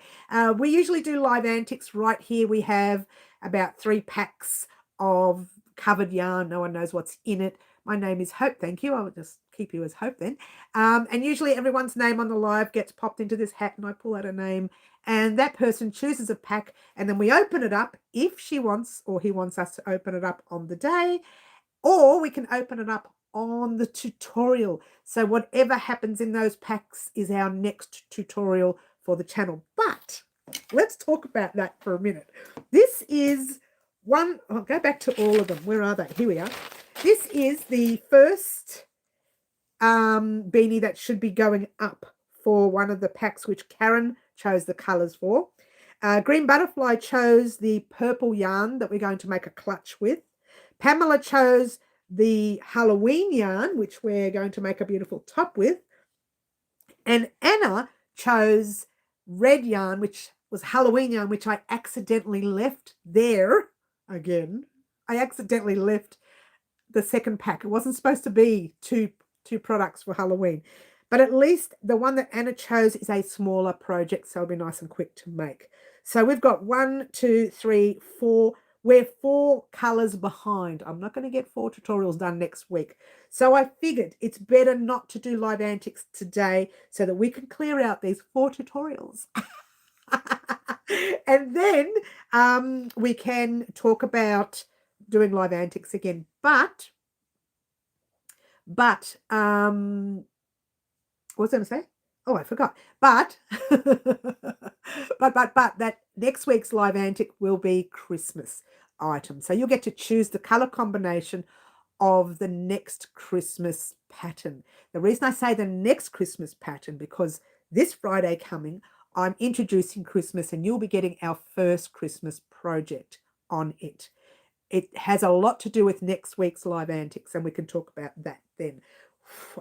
We usually do live antics right here. We have about 3 packs of covered yarn. No one knows what's in it. My name is Hope. Thank you. I will just keep you as Hope then. And usually everyone's name on the live gets popped into this hat, and I pull out a name, and that person chooses a pack, and then we open it up if she wants or he wants us to open it up on the day, or we can open it up on the tutorial. So whatever happens in those packs is our next tutorial for the channel. But let's talk about that for a minute. This is one, I'll go back to all of them. Where are they? Here we are. This is the first beanie that should be going up for one of the packs, which Karen chose the colors for. Green Butterfly chose the purple yarn that we're going to make a clutch with. Pamela chose the Halloween yarn, which we're going to make a beautiful top with. And Anna chose red yarn, which was Halloween yarn, which I accidentally left there again. I accidentally left the second pack. It wasn't supposed to be two products for Halloween. But at least the one that Anna chose is a smaller project, so it'll be nice and quick to make. So we've got 1, 2, 3, 4. We're 4 colors behind. I'm not going to get 4 tutorials done next week. So I figured it's better not to do live antics today so that we can clear out these 4 tutorials. And then we can talk about doing live antics again. But what was I going to say? Oh, I forgot. But that next week's live antic will be Christmas items. So you'll get to choose the color combination of the next Christmas pattern. The reason I say the next Christmas pattern, because this Friday coming, I'm introducing Christmas, and you'll be getting our first Christmas project on it. It has a lot to do with next week's live antics, and we can talk about that then.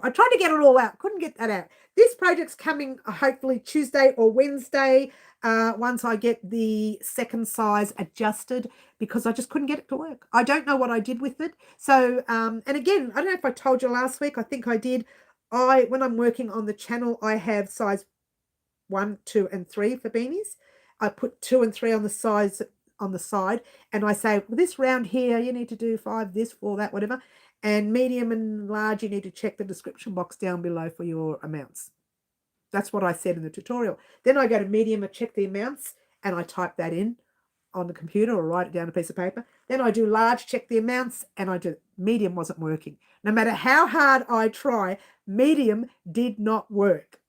I tried to get it all out, couldn't get that out. This project's coming hopefully Tuesday or Wednesday once I get the second size adjusted, because I just couldn't get it to work. I don't know what I did with it. So, and again, I don't know if I told you last week. I think I did. When I'm working on the channel, I have size 1, 2, and 3 for beanies. I put 2 and 3 on the size on the side, and I say, well, this round here you need to do 5, this, 4, that, whatever. And medium and large, you need to check the description box down below for your amounts. That's what I said in the tutorial. Then I go to medium and check the amounts, and I type that in on the computer or write it down on a piece of paper. Then I do large, check the amounts, and I do medium. Wasn't working. No matter how hard I try, medium did not work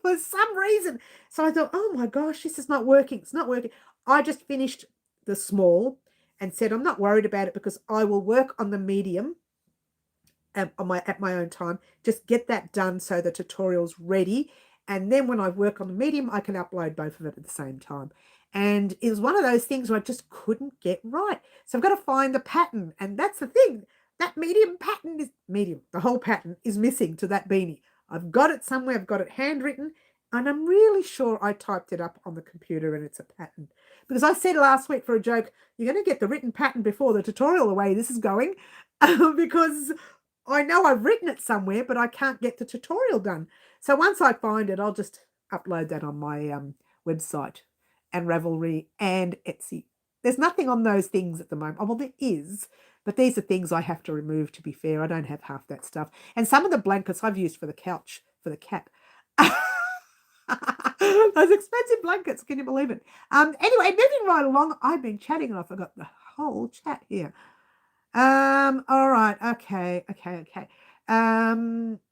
for some reason. So I thought, oh my gosh, this is not working. It's not working. I just finished the small and said, I'm not worried about it because I will work on the medium at my own time. Just get that done so the tutorial's ready. And then when I work on the medium, I can upload both of it at the same time. And it was one of those things where I just couldn't get right. So I've got to find the pattern. And that's the thing. That medium pattern is medium. The whole pattern is missing to that beanie. I've got it somewhere. I've got it handwritten. And I'm really sure I typed it up on the computer and it's a pattern. Because I said last week for a joke, you're going to get the written pattern before the tutorial the way this is going. Because I know I've written it somewhere, but I can't get the tutorial done. So once I find it, I'll just upload that on my website and Ravelry and Etsy. There's nothing on those things at the moment. Oh, well, there is, but these are things I have to remove, to be fair. I don't have half that stuff. And some of the blankets I've used for the couch, for the cat. Those expensive blankets, can you believe it? Anyway, moving right along, I've been chatting and I forgot the whole chat here. All right, okay.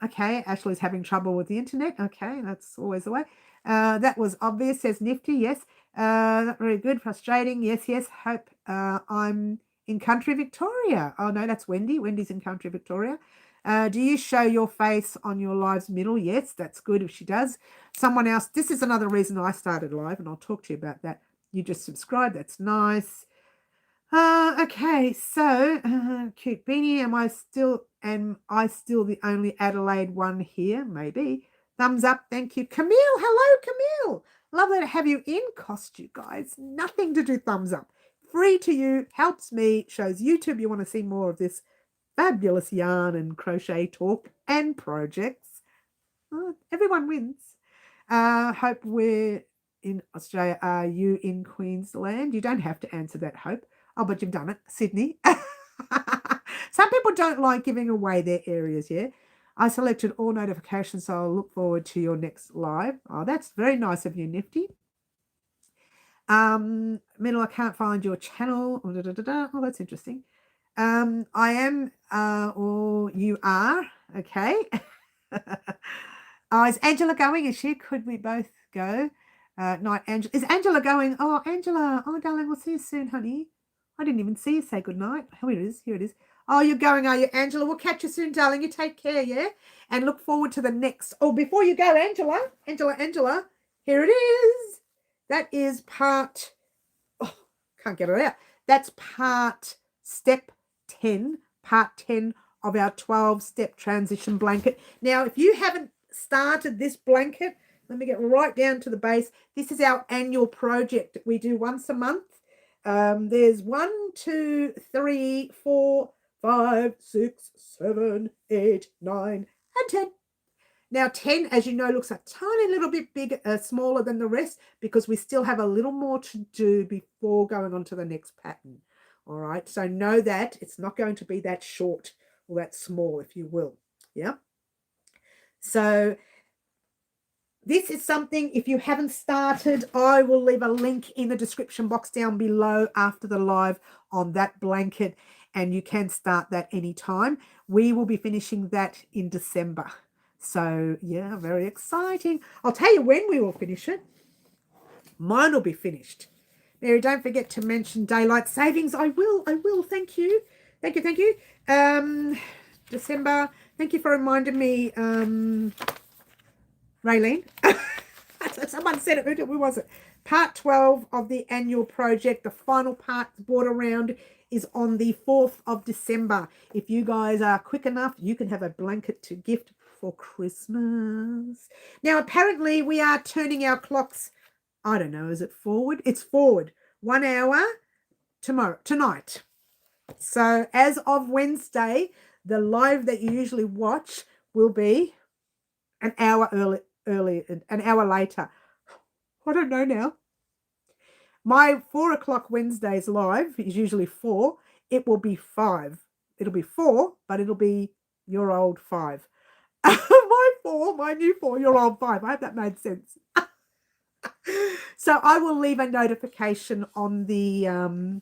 Okay, Ashley's having trouble with the internet. Okay, that's always the way. That was obvious, says Nifty, yes. Not very good, frustrating, yes. Hope I'm in country Victoria. Oh no, that's Wendy. Wendy's in country Victoria. Do you show your face on your live's middle? Yes, that's good if she does. Someone else, this is another reason I started live, and I'll talk to you about that. You just subscribe, that's nice. Okay, so cute beanie. Am I still the only Adelaide one here? Maybe. Thumbs up, thank you. Camille, hello, Camille. Lovely to have you in. Cost you guys nothing to do thumbs up. Free to you, helps me, shows YouTube you want to see more of this fabulous yarn and crochet talk and projects. Everyone wins. Hope we're in Australia. Are you in Queensland? You don't have to answer that, Hope. Oh, but you've done it. Sydney. Some people don't like giving away their areas, yeah? I selected all notifications, so I'll look forward to your next live. Oh, that's very nice of you, Nifty. Middle, I can't find your channel. Oh, that's interesting. I am, or you are, okay. Oh, is Angela going? Is she? Could we both go? Night, Angela. Is Angela going? Oh, Angela. Oh, darling, we'll see you soon, honey. I didn't even see you say good night. Oh, here it is. Here it is. Oh, you're going, are you, Angela? We'll catch you soon, darling. You take care, yeah? And look forward to the next. Oh, before you go, Angela, here it is. That is part, oh, can't get it out. That's step 10 of our 12-step transition blanket. Now, if you haven't started this blanket, let me get right down to the base. This is our annual project that we do once a month. There's 1, 2, 3, 4, 5, 6, 7, 8, 9, and 10. Now 10, as you know, looks a tiny little bit bigger, smaller than the rest because we still have a little more to do before going on to the next pattern. All right, so know that it's not going to be that short or that small, if you will. Yeah. So this is something, if you haven't started, I will leave a link in the description box down below after the live on that blanket, and you can start that anytime. We will be finishing that in December. So, yeah, very exciting. I'll tell you when we will finish it. Mine will be finished. Mary, don't forget to mention daylight savings. I will. Thank you. December. Thank you for reminding me, Raylene. Someone said it. Who was it? Part 12 of the annual project. The final part, the border round, is on the 4th of December. If you guys are quick enough, you can have a blanket to gift for Christmas. Now, apparently, we are turning our clocks. I don't know. Is it forward? It's forward. 1 hour tonight. So as of Wednesday, the live that you usually watch will be an hour early, an hour later. I don't know now. My 4 o'clock Wednesday's live is usually 4. It will be 5. It'll be 4, but it'll be your old 5. My my new 4-year-old 5. I hope that made sense. So I will leave a notification on the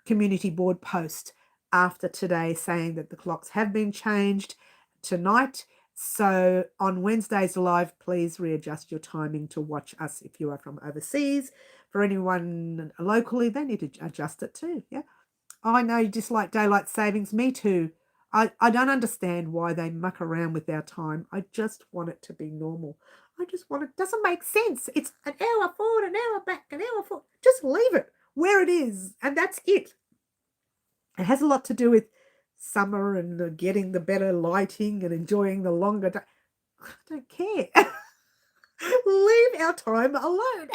community board post after today saying that the clocks have been changed tonight. So on Wednesday's live, please readjust your timing to watch us if you are from overseas. For anyone locally, they need to adjust it too. Yeah. I know you dislike daylight savings. Me too. I don't understand why they muck around with our time. I just want it to be normal. I just want it. Doesn't make sense. It's an hour forward, an hour back, an hour forward. Just leave it where it is, and that's it. It has a lot to do with summer and getting the better lighting and enjoying the longer day. I don't care. Leave our time alone.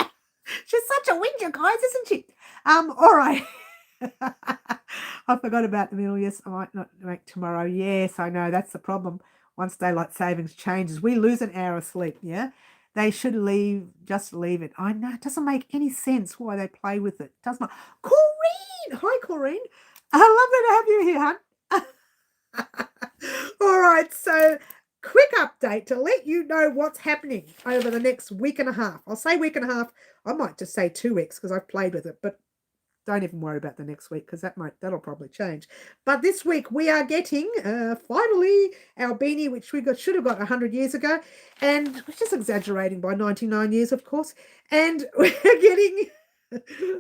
She's such a whinger, guys, isn't she? All right. I forgot about the meal. Yes, I might not make tomorrow. Yes, I know. That's the problem. Once daylight savings changes, we lose an hour of sleep, yeah? They should just leave it. I know. It doesn't make any sense why they play with it. Does not. Corrine! Hi, Corrine. Lovely to have you here, hon. All right, so quick update to let you know what's happening over the next week and a half. I'll say week and a half. I might just say 2 weeks because I've played with it, but don't even worry about the next week because that'll probably change. But this week we are getting finally our beanie, which should have got 100 years ago, and we're just exaggerating by 99 years, of course. And we're getting,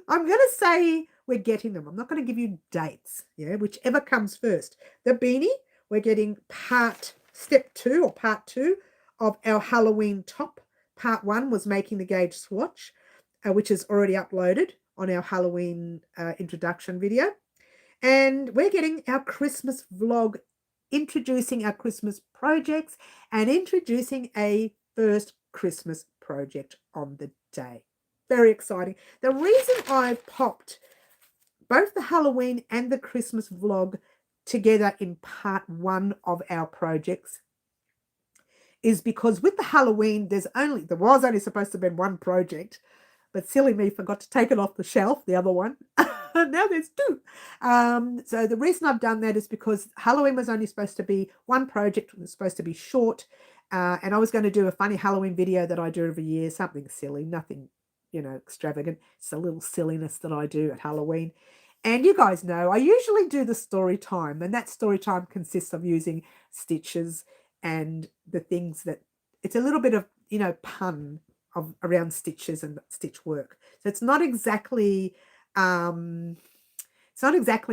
I'm going to say we're getting them. I'm not going to give you dates, yeah, whichever comes first. The beanie, we're getting step 2 or part 2 of our Halloween top. Part 1 was making the gauge swatch, which is already uploaded on our Halloween introduction video. And we're getting our Christmas vlog, introducing our Christmas projects and introducing a first Christmas project on the day. Very exciting. The reason I've popped both the Halloween and the Christmas vlog together in part 1 of our projects is because with the Halloween, there was only supposed to be one project, but silly me forgot to take it off the shelf, the other one. Now there's 2. So the reason I've done that is because Halloween was only supposed to be one project. It was supposed to be short. And I was going to do a funny Halloween video that I do every year, something silly, nothing, extravagant. It's a little silliness that I do at Halloween. And you guys know, I usually do the story time, and that story time consists of using stitches and the things that, it's a little bit of, pun around stitches and stitch work. So it's not exactly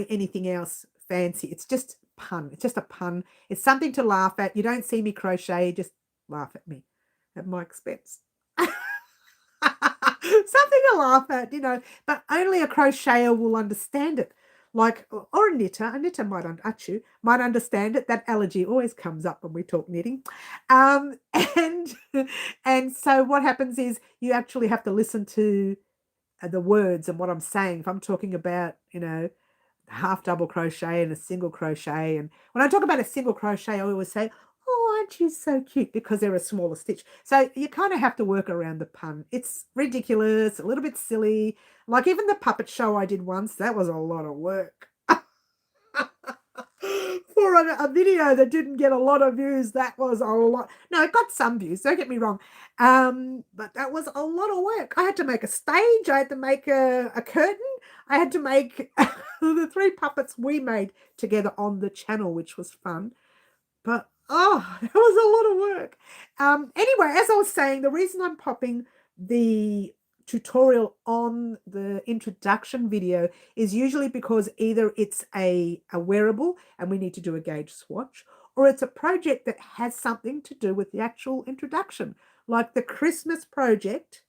anything else fancy. It's just pun. It's just a pun. It's something to laugh at. You don't see me crochet, just laugh at me at my expense. Something to laugh at, but only a crocheter will understand it. Or a knitter might understand it. That allergy always comes up when we talk knitting. And so what happens is you actually have to listen to the words and what I'm saying. If I'm talking about, half double crochet and a single crochet. And when I talk about a single crochet, I always say, oh, aren't you so cute? Because they're a smaller stitch. So you kind of have to work around the pun. It's ridiculous, a little bit silly. Like even the puppet show I did once, that was a lot of work. For a video that didn't get a lot of views, that was a lot. No, it got some views, don't get me wrong. But that was a lot of work. I had to make a stage. I had to make a curtain. I had to make the 3 puppets we made together on the channel, which was fun. But, that was a lot of work. Anyway, as I was saying, the reason I'm popping the tutorial on the introduction video is usually because either it's a wearable and we need to do a gauge swatch, or it's a project that has something to do with the actual introduction. Like the Christmas project,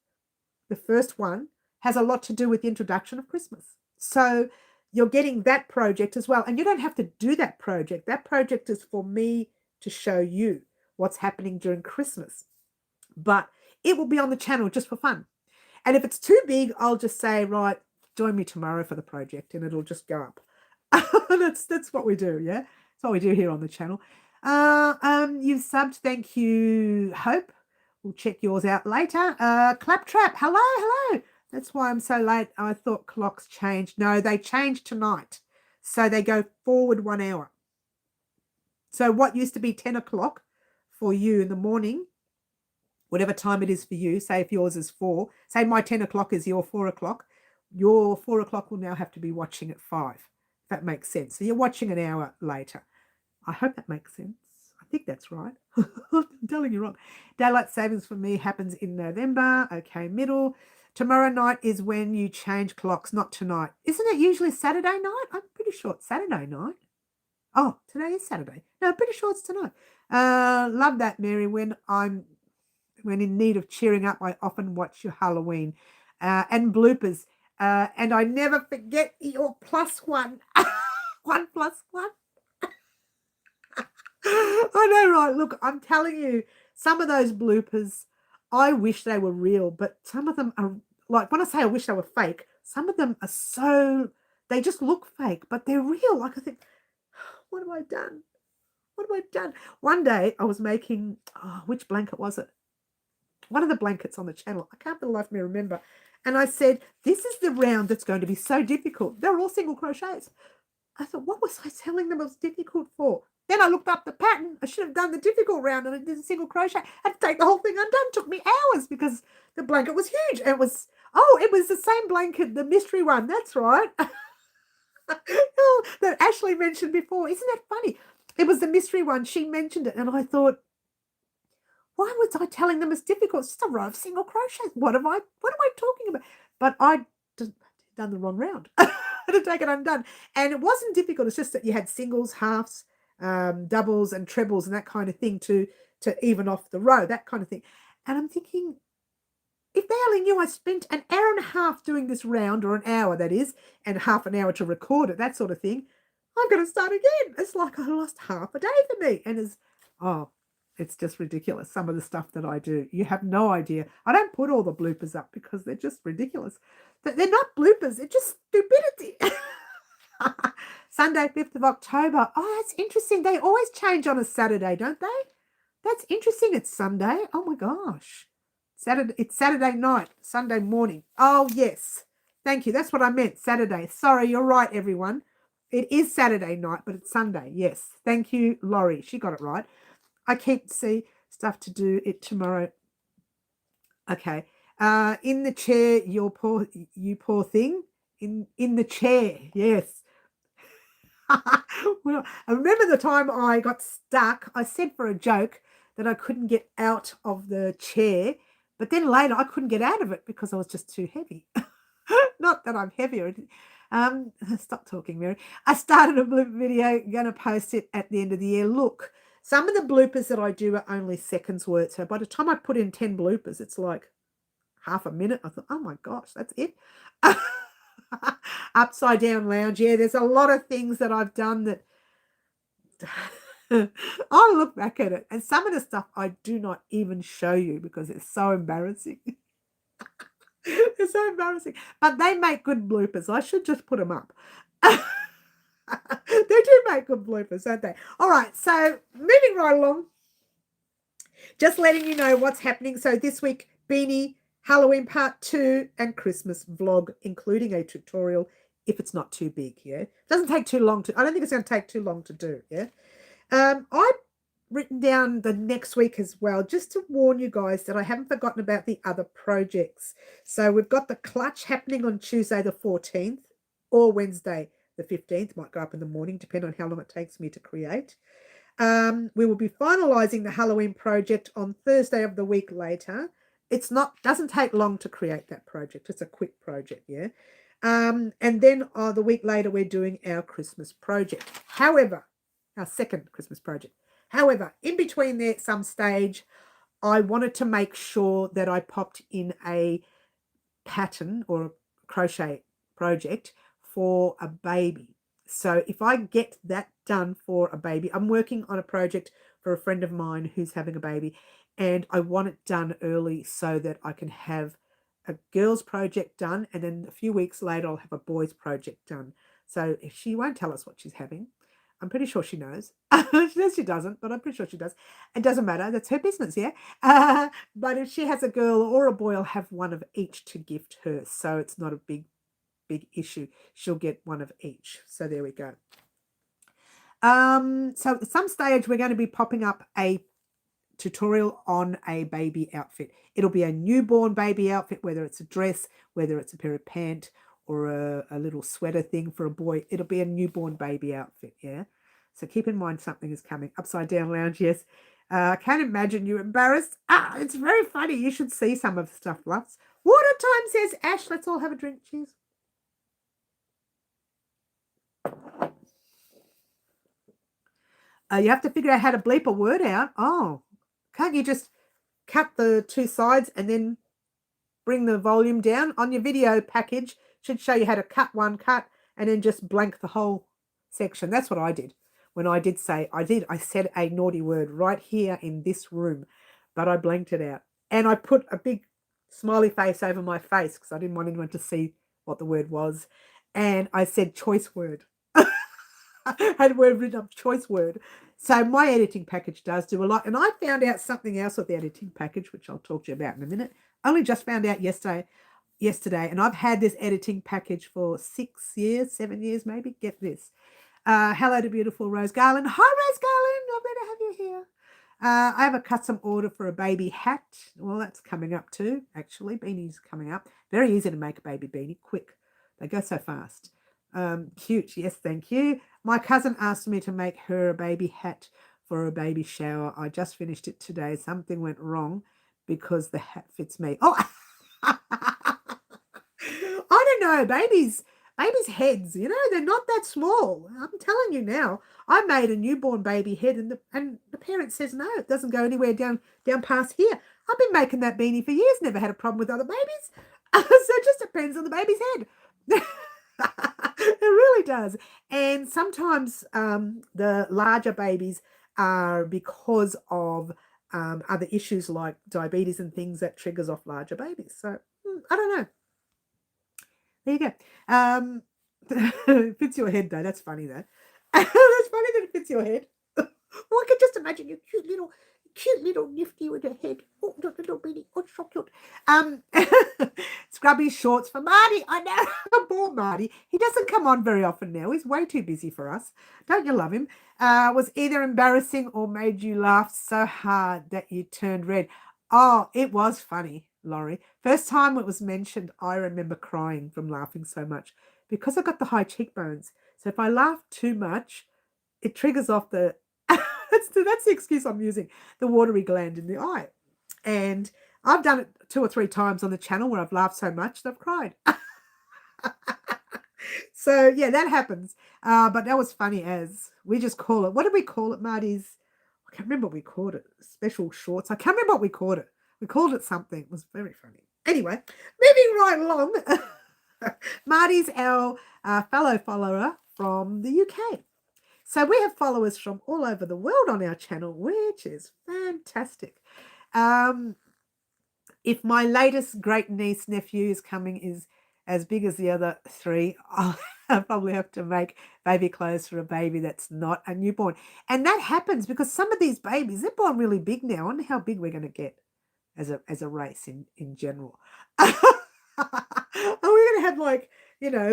the first one, has a lot to do with the introduction of Christmas. So you're getting that project as well. And you don't have to do that project. That project is for me to show you what's happening during Christmas. But it will be on the channel just for fun. And if it's too big, I'll just say, right, join me tomorrow for the project, and it'll just go up. That's what we do, yeah? That's what we do here on the channel. You've subbed. Thank you, Hope. We'll check yours out later. Claptrap, hello. That's why I'm so late. I thought clocks changed. No, they changed tonight. So they go forward 1 hour. So what used to be 10 o'clock for you in the morning, whatever time it is for you. Say if yours is 4, say my 10 o'clock is your 4 o'clock. Your 4 o'clock will now have to be watching at 5. If that makes sense. So you're watching an hour later. I hope that makes sense. I think that's right. I'm telling you wrong. Daylight savings for me happens in November. Okay, middle. Tomorrow night is when you change clocks, not tonight. Isn't it usually Saturday night? I'm pretty sure it's Saturday night. Oh, today is Saturday. No, I'm pretty sure it's tonight. Love that, Mary. When in need of cheering up, I often watch your Halloween and bloopers. And I never forget your +1. 1+1. I know, right? Look, I'm telling you, some of those bloopers, I wish they were real, but some of them are, like, when I say I wish they were fake, some of them are so, they just look fake, but they're real. Like, I think, what have I done? What have I done? One day I was making, which blanket was it? One of the blankets on the channel. I can't for the life of me remember. And I said, this is the round that's going to be so difficult. They're all single crochets. I thought, what was I telling them it was difficult for? Then I looked up the pattern. I should have done the difficult round and I did a single crochet. I had to take the whole thing undone. It took me hours because the blanket was huge. It was the same blanket, the mystery one. That's right. That Ashley mentioned before. Isn't that funny? It was the mystery one. She mentioned it and I thought, why was I telling them it's difficult? It's just a row of single crochets. What am I talking about? But I just done the wrong round. I had to take it undone. And it wasn't difficult. It's just that you had singles, halves, doubles and trebles and that kind of thing to even off the row, that kind of thing. And I'm thinking, if they only knew I spent an hour and a half doing this round, or an hour that is, and half an hour to record it, that sort of thing, I'm going to start again. It's like I lost half a day for me. And it's just ridiculous, some of the stuff that I do. You have no idea. I don't put all the bloopers up because they're just ridiculous. They're not bloopers. They're just stupidity. Sunday, 5th of October. Oh, that's interesting. They always change on a Saturday, don't they? That's interesting. It's Sunday. Oh, my gosh. It's Saturday night, Sunday morning. Oh, yes. Thank you. That's what I meant, Saturday. Sorry, you're right, everyone. It is Saturday night, but it's Sunday. Yes. Thank you, Laurie. She got it right. I keep stuff to do it tomorrow. Okay. In the chair, you poor thing. In the chair, yes. Well, I remember the time I got stuck. I said for a joke that I couldn't get out of the chair, but then later I couldn't get out of it because I was just too heavy. Not that I'm heavier. Stop talking, Mary. I started a blooper video, going to post it at the end of the year. Look, some of the bloopers that I do are only seconds worth. So by the time I put in 10 bloopers, it's like half a minute. I thought, oh my gosh, that's it. Upside down lounge. Yeah, there's a lot of things that I've done that I look back at it. And some of the stuff I do not even show you because it's so embarrassing. It's so embarrassing. But they make good bloopers. I should just put them up. They do make good bloopers, don't they? All right, so moving right along. Just letting you know what's happening. So this week, beanie, Halloween part 2, and Christmas vlog, including a tutorial if it's not too big, yeah? It doesn't take too long I don't think it's going to take too long to do, yeah? I've written down the next week as well, just to warn you guys that I haven't forgotten about the other projects. So we've got the clutch happening on Tuesday the 14th or Wednesday the 15th. Might go up in the morning, depending on how long it takes me to create. We will be finalising the Halloween project on Thursday of the week later. Doesn't take long to create that project. It's a quick project, yeah. And then the week later, we're doing our Christmas project. However, our second Christmas project. However, in between there at some stage, I wanted to make sure that I popped in a pattern or a crochet project for a baby. So if I get that done for a baby, I'm working on a project for a friend of mine who's having a baby, and I want it done early so that I can have a girl's project done, and then a few weeks later I'll have a boy's project done. So if she won't tell us what she's having, I'm pretty sure she knows. She says she doesn't, but I'm pretty sure she does. It doesn't matter. That's her business, yeah? But if she has a girl or a boy, I'll have one of each to gift her. So it's not a big issue. She'll get one of each. So there we go. So at some stage, we're going to be popping up a tutorial on a baby outfit. It'll be a newborn baby outfit, whether it's a dress, whether it's a pair of pants or a little sweater thing for a boy. It'll be a newborn baby outfit, yeah? So keep in mind something is coming. Upside Down Lounge, yes. I can't imagine you embarrassed. It's very funny. You should see some of the stuff, loves. Water time, says Ash. Let's all have a drink. Cheers. You have to figure out how to bleep a word out. Oh, can't you just cut the two sides and then bring the volume down? On your video package, should show you how to cut one cut and then just blank the whole section. That's what I did when I did say, I said a naughty word right here in this room, but I blanked it out. And I put a big smiley face over my face because I didn't want anyone to see what the word was. And I said choice word. Had word written up, choice word. So my editing package does do a lot. And I found out something else with the editing package, which I'll talk to you about in a minute. Only just found out yesterday. And I've had this editing package for 6 years, 7 years maybe. Get this. Hello to beautiful Rose Garland. Hi, Rose Garland. Lovely to have you here. I have a custom order for a baby hat. Well, that's coming up too, actually. Beanies coming up. Very easy to make a baby beanie. Quick. They go so fast. Cute. Yes, thank you. My cousin asked me to make her a baby hat for a baby shower. I just finished it today. Something went wrong because the hat fits me. Oh, I don't know. Babies' heads, they're not that small. I'm telling you now. I made a newborn baby head and the parent says no, it doesn't go anywhere down past here. I've been making that beanie for years, never had a problem with other babies. So it just depends on the baby's head. It really does. And sometimes the larger babies are because of other issues like diabetes and things that triggers off larger babies. So I don't know. There you go. It fits your head though. That's funny though. That's funny that it fits your head. Oh, I can just imagine you cute little nifty with a head. Oh, little beanie. Oh, so cute. Scrubby shorts for Marty. I know. Poor Marty. He doesn't come on very often now. He's way too busy for us. Don't you love him? Was either embarrassing or made you laugh so hard that you turned red. Oh, it was funny, Laurie. First time it was mentioned, I remember crying from laughing so much because I got the high cheekbones. So if I laugh too much, it triggers off the that's the excuse I'm using, the watery gland in the eye. And I've done it 2 or 3 times on the channel where I've laughed so much that I've cried. So, yeah, that happens. But that was funny as we just call it. What did we call it, Marty's? I can't remember what we called it. Special shorts. I can't remember what we called it. We called it something. It was very funny. Anyway, moving right along. Marty's our fellow follower from the UK. So we have followers from all over the world on our channel, which is fantastic. If my latest great niece nephew is coming is as big as the other 3, I'll probably have to make baby clothes for a baby that's not a newborn. And that happens because some of these babies, they're born really big now. I wonder how big we're going to get as a race in general. Are we going to have we're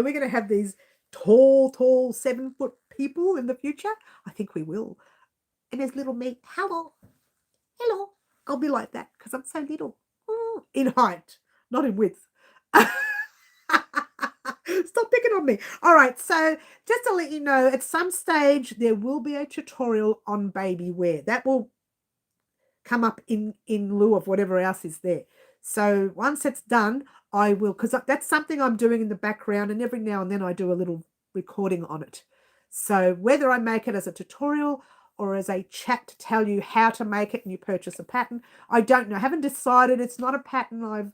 going to have these tall 7-foot people in the future? I think we will. And there's little me. Hello. I'll be like that because I'm so little. In height, not in width. Stop picking on me. All right, so just to let you know, at some stage there will be a tutorial on baby wear. That will come up in lieu of whatever else is there. So once it's done, I will, because that's something I'm doing in the background, and every now and then I do a little recording on it. So whether I make it as a tutorial or as a chat to tell you how to make it and you purchase a pattern, I don't know. I haven't decided. It's not a pattern I've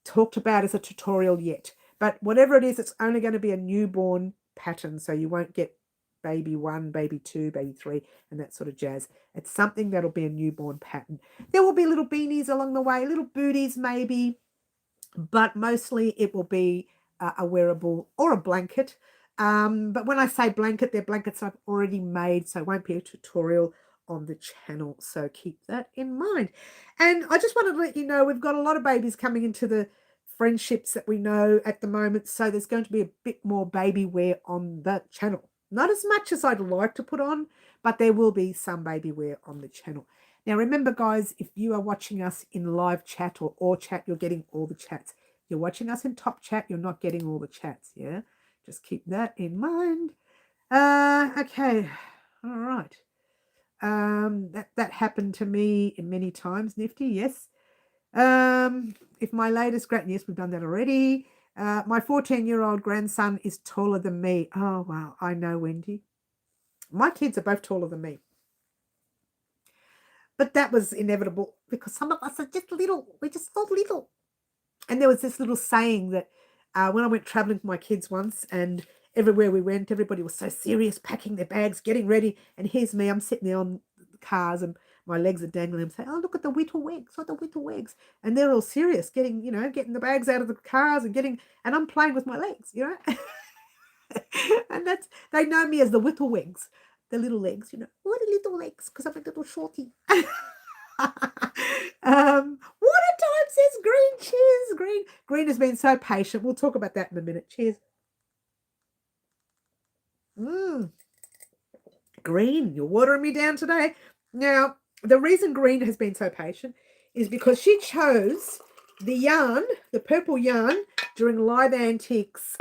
talked about as a tutorial yet. But whatever it is, it's only going to be a newborn pattern. So you won't get baby 1, baby 2, baby 3, and that sort of jazz. It's something that'll be a newborn pattern. There will be little beanies along the way, little booties maybe, but mostly it will be a wearable or a blanket. But when I say blanket, they're blankets I've already made, so it won't be a tutorial on the channel. So keep that in mind. And I just wanted to let you know we've got a lot of babies coming into the friendships that we know at the moment. So there's going to be a bit more baby wear on the channel. Not as much as I'd like to put on, but there will be some baby wear on the channel. Now, remember, guys, if you are watching us in live chat or all chat, you're getting all the chats. If you're watching us in top chat, you're not getting all the chats, yeah? Just keep that in mind. Okay, all right. That happened to me many times, Nifty, yes. If my latest yes, we've done that already. My 14-year-old grandson is taller than me. Oh, wow, I know, Wendy. My kids are both taller than me. But that was inevitable because some of us are just little. We're just so little. And there was this little saying that when I went traveling with my kids once, and everywhere we went, everybody was so serious, packing their bags, getting ready. And here's me, I'm sitting there on the cars and my legs are dangling. I'm saying, oh, look at the whittle wigs, look at the whittle wigs. And they're all serious, getting the bags out of the cars and I'm playing with my legs, And they know me as the whittle wigs, the little legs, what are little legs? Because I'm a little shorty. Water time, says Green. Cheers, Green. Green has been so patient. We'll talk about that in a minute. Cheers. Green, you're watering me down today. Now, the reason Green has been so patient is because she chose the yarn, the purple yarn, during Live Antiques.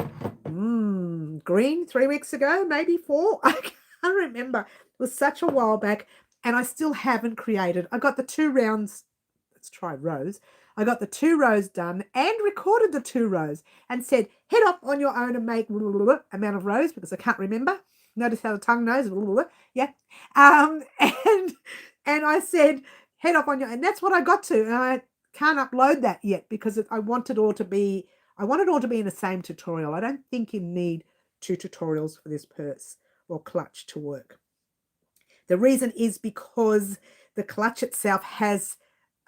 Green 3 weeks ago, maybe 4. I can't remember. It was such a while back, and I still haven't created. I got the 2 rounds. Let's try rows. I got the 2 rows done and recorded the 2 rows and said, head up on your own and make amount of rows because I can't remember. Notice how the tongue knows. Yeah. And I said, head up on your, and that's what I got to. And I can't upload that yet because I want it all to be in the same tutorial. I don't think you need 2 tutorials for this purse or clutch to work. The reason is because the clutch itself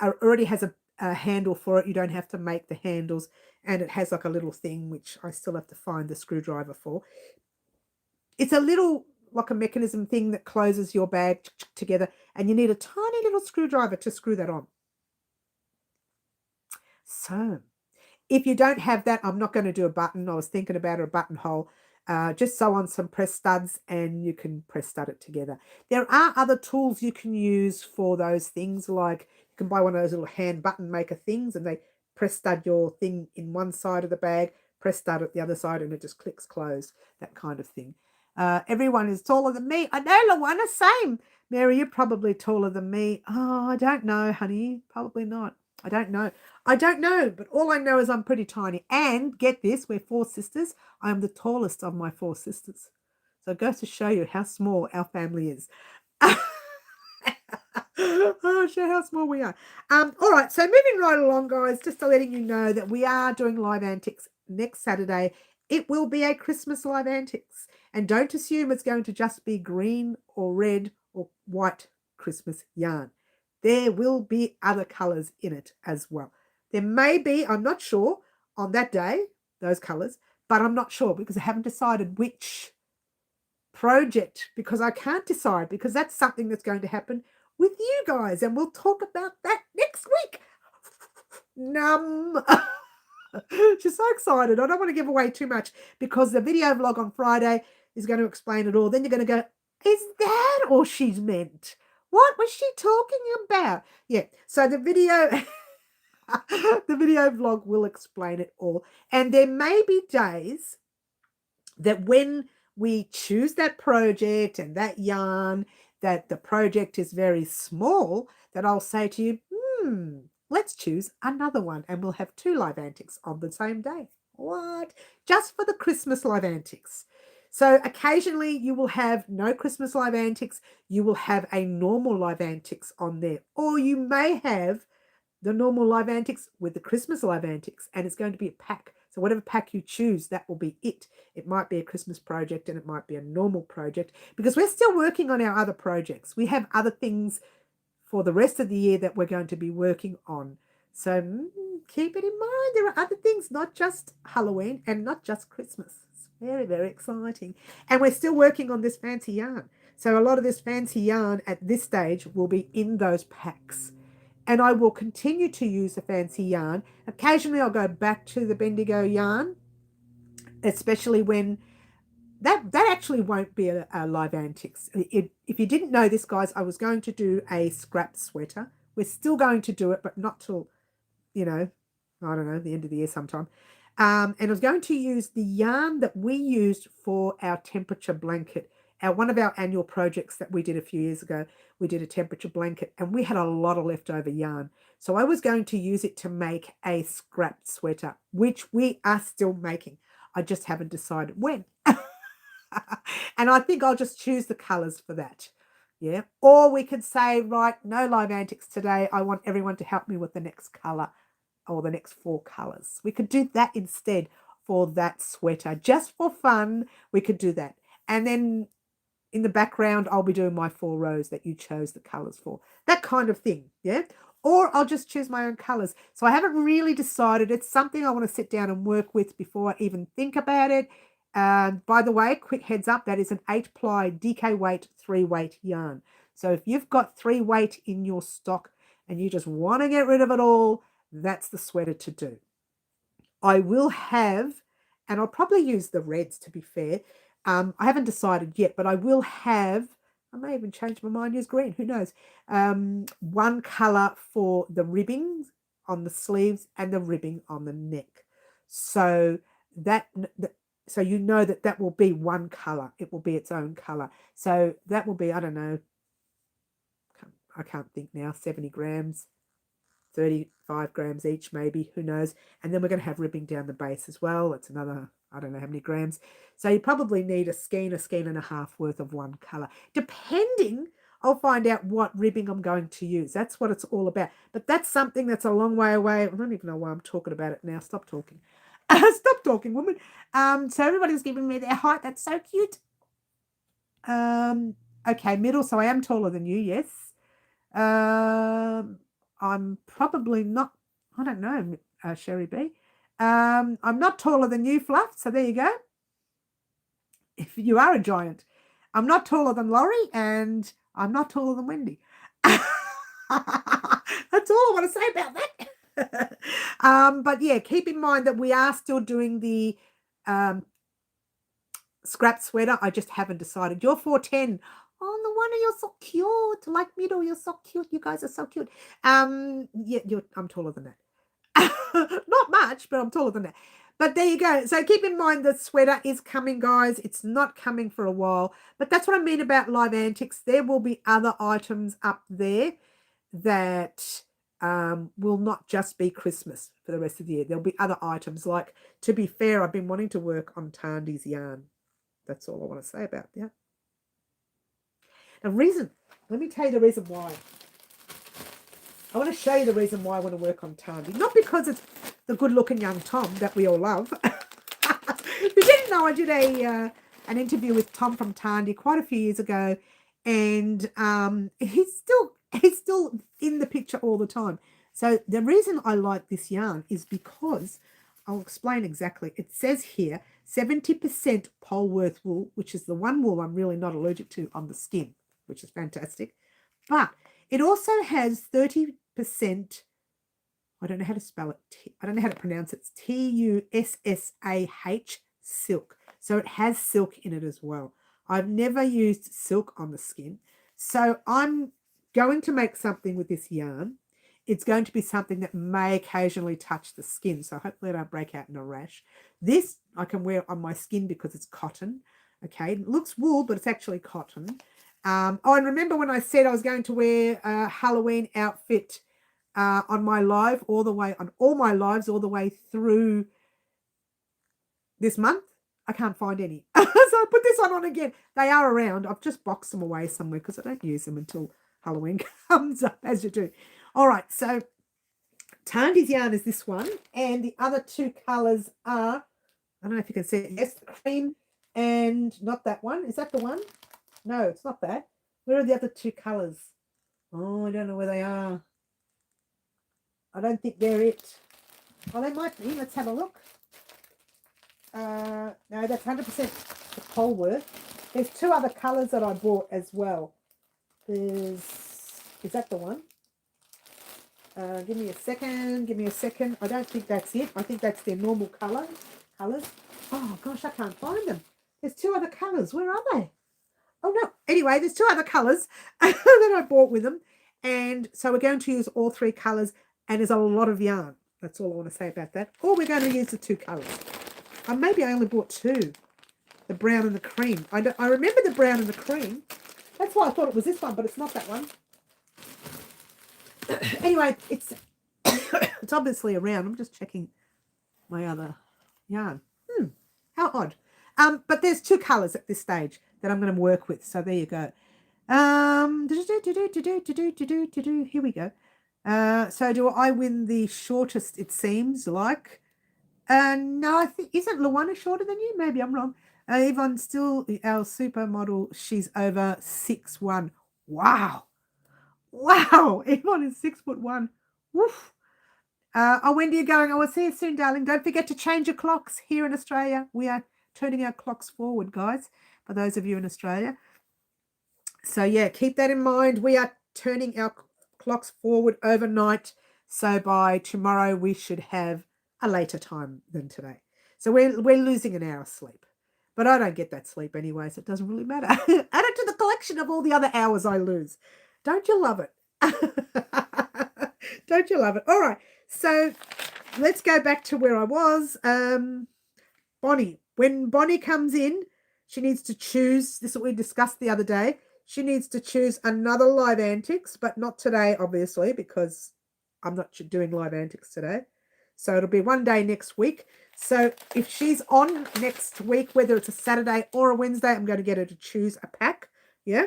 already has a handle for it. You don't have to make the handles, and it has like a little thing which I still have to find the screwdriver for. It's a little like a mechanism thing that closes your bag together, and you need a tiny little screwdriver to screw that on. So if you don't have that, I'm not going to do a button. I was thinking about a buttonhole. Just sew on some press studs and you can press stud it together. There are other tools you can use for those things, like you can buy one of those little hand button maker things and they press stud your thing in one side of the bag, press stud at the other side, and it just clicks closed, that kind of thing. Everyone is taller than me. I know, Luana, same. Mary, you're probably taller than me. Oh, I don't know, honey. Probably not. I don't know, but all I know is I'm pretty tiny. And get this, we're 4 sisters. I am the tallest of my 4 sisters. So it goes to show you how small our family is. Oh, show how small we are. All right, so moving right along, guys, just to letting you know that we are doing Live Antics next Saturday. It will be a Christmas Live Antics. And don't assume it's going to just be green or red or white Christmas yarn. There will be other colours in it as well. There may be, I'm not sure, on that day, those colours, but I'm not sure because I haven't decided which project, because I can't decide, because that's something that's going to happen with you guys, and we'll talk about that next week. She's so excited. I don't want to give away too much because the video vlog on Friday is going to explain it all. Then you're going to go, is that all she's meant? What was she talking about? Yeah, so the video the video vlog will explain it all. And there may be days that when we choose that project and that yarn, that the project is very small, that I'll say to you, let's choose another one, and we'll have 2 Live Antics on the same day. What? Just for the Christmas Live Antics. So occasionally you will have no Christmas Live Antics. You will have a normal Live Antics on there. Or you may have the normal Live Antics with the Christmas Live Antics, and it's going to be a pack. So whatever pack you choose, that will be it. It might be a Christmas project and it might be a normal project, because we're still working on our other projects. We have other things for the rest of the year that we're going to be working on. So keep it in mind. There are other things, not just Halloween and not just Christmas. It's very, very exciting. And we're still working on this fancy yarn. So a lot of this fancy yarn at this stage will be in those packs. And I will continue to use the fancy yarn. Occasionally I'll go back to the Bendigo yarn, especially when that actually won't be a live antics. If you didn't know this, guys, I was going to do a scrap sweater. We're still going to do it, but not till, you know, I don't know, the end of the year sometime. And I was going to use the yarn that we used for our temperature blanket. One of our annual projects that we did a few years ago, we did a temperature blanket and we had a lot of leftover yarn. So I was going to use it to make a scrap sweater, which we are still making. I just haven't decided when. And I think I'll just choose the colours for that. Yeah. Or we could say, right, no live antics today. I want everyone to help me with the next colour or the next 4 colours. We could do that instead for that sweater. Just for fun, we could do that. And then in the background, I'll be doing my 4 rows that you chose the colours for. That kind of thing, yeah? Or I'll just choose my own colours. So I haven't really decided. It's something I want to sit down and work with before I even think about it. By the way, quick heads up, that is an 8-ply DK weight, 3-weight yarn. So if you've got 3-weight in your stock and you just want to get rid of it all, that's the sweater to do. I will have, and I'll probably use the reds to be fair. I haven't decided yet, but I will have, I may even change my mind, use green, who knows. One colour for the ribbing on the sleeves and the ribbing on the neck. So so you know that will be one colour. It will be its own colour. So that will be, I don't know, I can't think now, 70 grams. 35 grams each, maybe, who knows. And then we're going to have ribbing down the base as well. It's another, I don't know how many grams. So you probably need a skein and a half worth of one colour. Depending, I'll find out what ribbing I'm going to use. That's what it's all about. But that's something that's a long way away. I don't even know why I'm talking about it now. Stop talking. Stop talking, woman. So everybody's giving me their height. That's so cute. Okay, middle. So I am taller than you, yes. I'm probably not, I don't know, Sherry B. I'm not taller than you, Fluff, so there you go. If you are a giant. I'm not taller than Laurie, and I'm not taller than Wendy. That's all I want to say about that. But yeah, keep in mind that we are still doing the scrap sweater. I just haven't decided. You're 4'10". Oh, no wonder you're so cute. Like Middle, you're so cute. You guys are so cute. Yeah, I'm taller than that. Not much, but I'm taller than that. But there you go. So keep in mind the sweater is coming, guys. It's not coming for a while. But that's what I mean about live antics. There will be other items up there that will not just be Christmas for the rest of the year. There'll be other items. Like, to be fair, I've been wanting to work on Tandy's yarn. That's all I want to say about that. Let me tell you the reason why. I want to show you the reason why I want to work on Tandy. Not because it's the good-looking young Tom that we all love. If you didn't know, I did an interview with Tom from Tandy quite a few years ago, and he's still in the picture all the time. So the reason I like this yarn is because, I'll explain exactly. It says here, 70% Polworth wool, which is the one wool I'm really not allergic to on the skin, which is fantastic. But it also has 30%, I don't know how to spell it. I don't know how to pronounce it. It's TUSSAH silk. So it has silk in it as well. I've never used silk on the skin. So I'm going to make something with this yarn. It's going to be something that may occasionally touch the skin. So hopefully I don't break out in a rash. This I can wear on my skin because it's cotton. Okay, it looks wool, but it's actually cotton. Oh, and remember when I said I was going to wear a Halloween outfit on my live all the way, on all my lives all the way through this month? I can't find any. So I put this one on again. They are around. I've just boxed them away somewhere because I don't use them until Halloween comes up, as you do. All right, so Tandy's yarn is this one, and the other two colours are, I don't know if you can see it, yes, cream and not that one. Is that the one? No, it's not that. Where are the other two colours? Oh, I don't know where they are. I don't think they're it. Oh, they might be. Let's have a look. No, that's 100% the Polworth. There's two other colours that I bought as well. Is that the one? Give me a second. I don't think that's it. I think that's their normal colours. Oh, gosh, I can't find them. There's 2 other colours. Where are they? Oh, no. Anyway, there's 2 other colours that I bought with them. And so we're going to use all 3 colours, and there's a lot of yarn. That's all I want to say about that. Or we're going to use the 2 colours. Maybe I only bought 2. The brown and the cream. I remember the brown and the cream. That's why I thought it was this one, but it's not that one. Anyway, it's it's obviously around. I'm just checking my other yarn. How odd. But there's 2 colours at this stage that I'm going to work with. So there you go. Here we go. So do I win the shortest, it seems like? No, I think, isn't Luana shorter than you? Maybe I'm wrong. Yvonne still our supermodel. She's over 6'1". Wow. Wow. Yvonne is 6'1". Woof. Wendy, you're going. I will see you soon, darling. Don't forget to change your clocks here in Australia. We are turning our clocks forward, guys, for those of you in Australia. So, yeah, keep that in mind. We are turning our clocks forward overnight. So by tomorrow, we should have a later time than today. So we're losing an hour's sleep. But I don't get that sleep anyway, so it doesn't really matter. Add it to the collection of all the other hours I lose. Don't you love it? Don't you love it? All right. So let's go back to where I was. Bonnie. When Bonnie comes in, she needs to choose. This is what we discussed the other day. She needs to choose another live antics, but not today, obviously, because I'm not doing live antics today. So it'll be one day next week. So if she's on next week, whether it's a Saturday or a Wednesday, I'm going to get her to choose a pack. Yeah.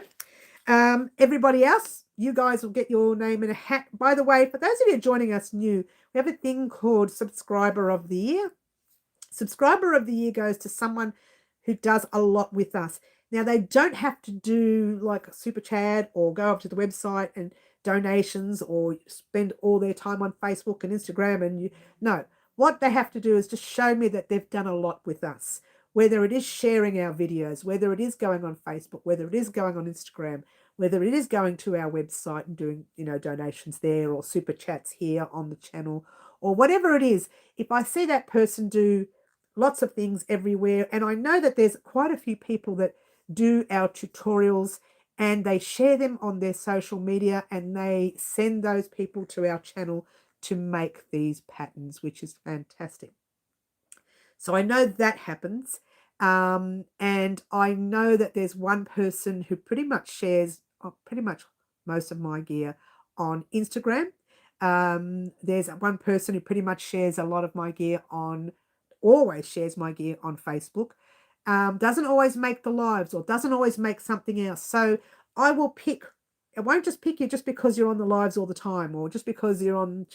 Everybody else, you guys will get your name in a hat. By the way, for those of you joining us new, we have a thing called Subscriber of the Year. Subscriber of the Year goes to someone who does a lot with us. Now, they don't have to do like a super chat or go up to the website and donations or spend all their time on Facebook and Instagram. And no, what they have to do is just show me that they've done a lot with us, whether it is sharing our videos, whether it is going on Facebook, whether it is going on Instagram, whether it is going to our website and doing, donations there or super chats here on the channel or whatever it is. If I see that person do lots of things everywhere, and I know that there's quite a few people that do our tutorials and they share them on their social media and they send those people to our channel to make these patterns, which is fantastic. So I know that happens. And I know that there's one person who pretty much shares pretty much most of my gear on Instagram. There's one person who pretty much shares a lot of my gear always shares my gear on Facebook. Doesn't always make the lives or doesn't always make something else. So I will pick. I won't just pick you just because you're on the lives all the time or just because you're on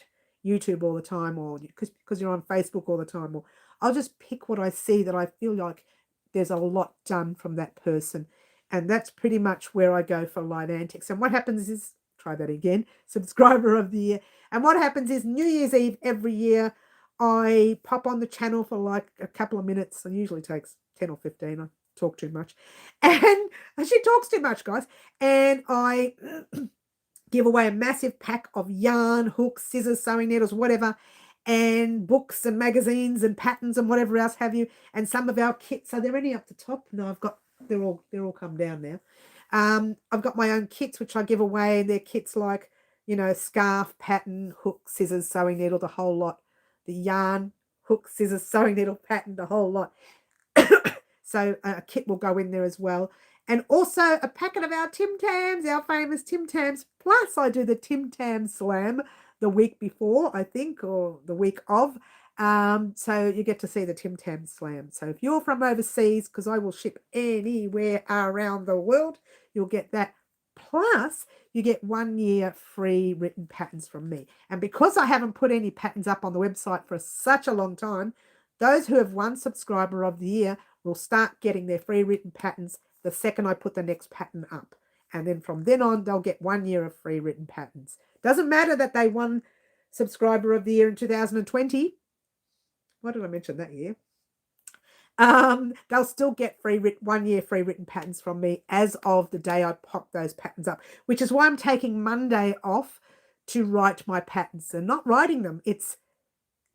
YouTube all the time or because you're on Facebook all the time. Or I'll just pick what I see that I feel like there's a lot done from that person. And that's pretty much where I go for live antics. And what happens is, try that again, Subscriber of the Year. And what happens is New Year's Eve every year, I pop on the channel for like a couple of minutes. It usually takes 10 or 15. I talk too much. And she talks too much, guys. And I give away a massive pack of yarn, hooks, scissors, sewing needles, whatever, and books and magazines and patterns and whatever else have you. And some of our kits. Are there any up the top? No, they're all come down now. I've got my own kits, which I give away. They're kits like, scarf, pattern, hook, scissors, sewing needle, the whole lot. The yarn, hook, scissors, sewing needle, pattern, the whole lot. So a kit will go in there as well. And also a packet of our Tim Tams, our famous Tim Tams. Plus I do the Tim Tam Slam the week before, I think, or the week of. So you get to see the Tim Tam Slam. So if you're from overseas, because I will ship anywhere around the world, you'll get that. Plus, you get 1 year free written patterns from me. And because I haven't put any patterns up on the website for such a long time, those who have won Subscriber of the Year will start getting their free written patterns the second I put the next pattern up. And then from then on, they'll get 1 year of free written patterns. Doesn't matter that they won Subscriber of the Year in 2020. Why did I mention that year? They'll still get 1 year free written patterns from me as of the day I pop those patterns up, which is why I'm taking Monday off to write my patterns. And not writing them, it's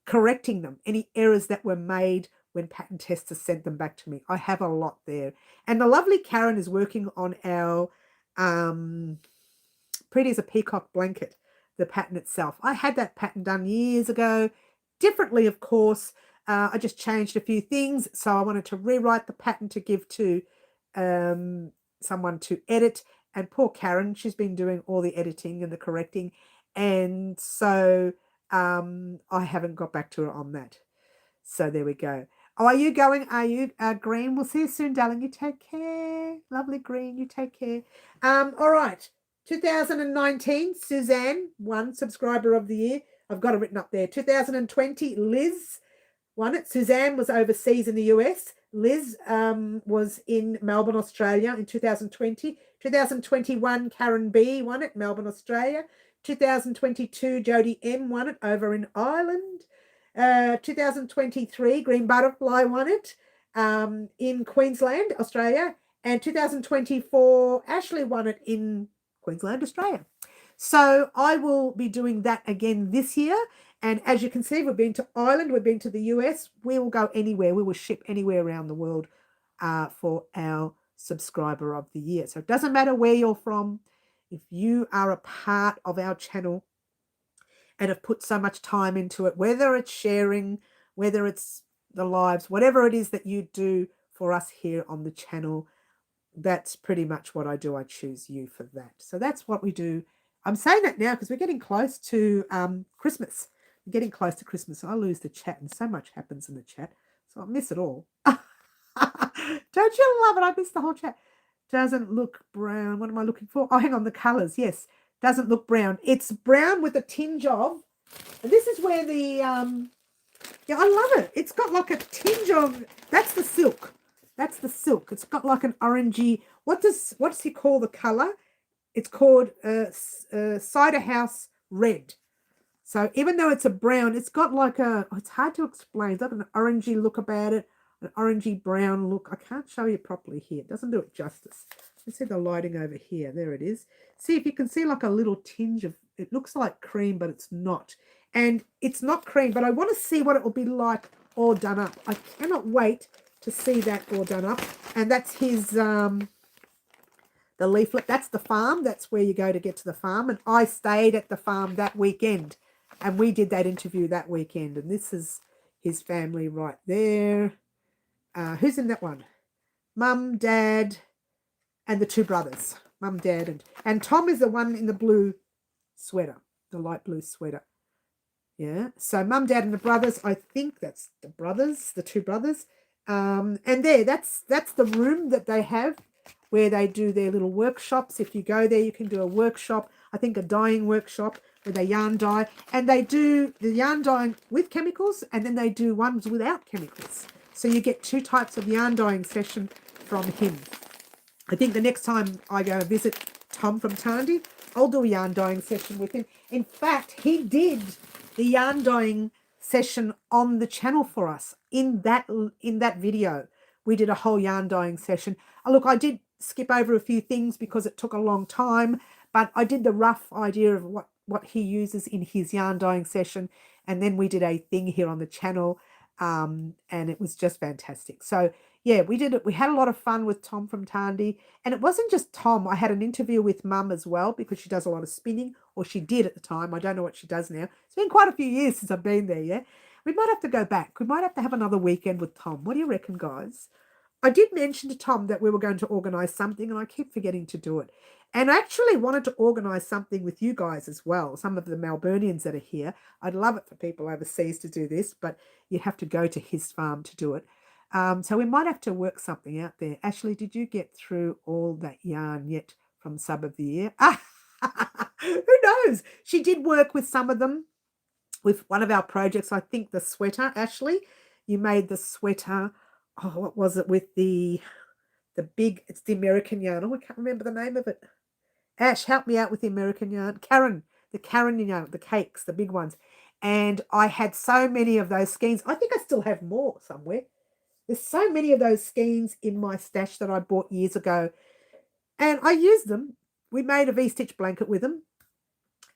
correcting them, any errors that were made when pattern testers sent them back to me. I have a lot there. And the lovely Karen is working on our Pretty as a Peacock blanket, the pattern itself. I had that pattern done years ago, differently, of course. I just changed a few things. So I wanted to rewrite the pattern to give to someone to edit. And poor Karen, she's been doing all the editing and the correcting. And so I haven't got back to her on that. So there we go. Oh, are you going? Are you Green? We'll see you soon, darling. You take care. Lovely Green, you take care. All right. 2019, Suzanne, won Subscriber of the Year. I've got it written up there. 2020, Liz won it. Suzanne was overseas in the US. Liz was in Melbourne, Australia in 2020. 2021, Karen B won it, Melbourne, Australia. 2022, Jodie M won it over in Ireland. 2023, Green Butterfly won it in Queensland, Australia. And 2024, Ashley won it in Queensland, Australia. So I will be doing that again this year. And as you can see, we've been to Ireland, we've been to the US. We will go anywhere. We will ship anywhere around the world for our Subscriber of the Year. So it doesn't matter where you're from. If you are a part of our channel and have put so much time into it, whether it's sharing, whether it's the lives, whatever it is that you do for us here on the channel, that's pretty much what I do. I choose you for that. So that's what we do. I'm saying that now because we're getting close to Christmas. We're getting close to Christmas. I lose the chat and so much happens in the chat. So I miss it all. Don't you love it? I miss the whole chat. Doesn't look brown. What am I looking for? Oh, hang on. The colours. Yes. Doesn't look brown. It's brown with a tinge of. And this is where the, yeah, I love it. It's got like a tinge of, that's the silk. That's the silk. It's got like an orangey, what does he call the colour? It's called Cider House Red. So even though it's a brown, it's got like a, it's hard to explain. It's got an orangey look about it, an orangey brown look. I can't show you properly here. It doesn't do it justice. Let's see the lighting over here. There it is. See if you can see like a little tinge of, it looks like cream, but it's not. And it's not cream, but I want to see what it will be like all done up. I cannot wait to see that all done up. And that's his, the leaflet. That's the farm. That's where you go to get to the farm. And I stayed at the farm that weekend. And we did that interview that weekend. And this is his family right there. Who's in that one? Mum, Dad, and the two brothers. Mum, Dad, and Tom is the one in the blue sweater, the light blue sweater. Yeah. So Mum, Dad, and the brothers. I think that's the brothers, the two brothers. And there, that's the room that they have where they do their little workshops. If you go there, you can do a workshop. I think a dyeing workshop where they yarn dye, and they do the yarn dyeing with chemicals, and then they do ones without chemicals. So you get two types of yarn dyeing session from him. I think the next time I go visit Tom from Tandy, I'll do a yarn dyeing session with him. In fact, he did the yarn dyeing session on the channel for us in that video. We did a whole yarn dyeing session. Look, I did skip over a few things because it took a long time, but I did the rough idea of what he uses in his yarn dyeing session, and then we did a thing here on the channel, and it was just fantastic. So yeah, we did it. We had a lot of fun with Tom from Tandy, and it wasn't just Tom. I had an interview with Mum as well because she does a lot of spinning, or she did at the time. I don't know what she does now. It's been quite a few years since I've been there. Yeah, we might have to go back. We might have to have another weekend with Tom. What do you reckon, guys? I did mention to Tom that we were going to organise something, and I keep forgetting to do it. And I actually wanted to organise something with you guys as well, some of the Melburnians that are here. I'd love it for people overseas to do this, but you have to go to his farm to do it. So we might have to work something out there. Ashley, did you get through all that yarn yet from Sub of the Year? Who knows? She did work with some of them with one of our projects. I think the sweater, Ashley, you made the sweater. Oh, what was it with the big, it's the American yarn. Oh, I can't remember the name of it. Ash, help me out with the American yarn. Karen, the Karen yarn, the cakes, the big ones. And I had so many of those skeins. I think I still have more somewhere. There's so many of those skeins in my stash that I bought years ago. And I used them. We made a V-stitch blanket with them.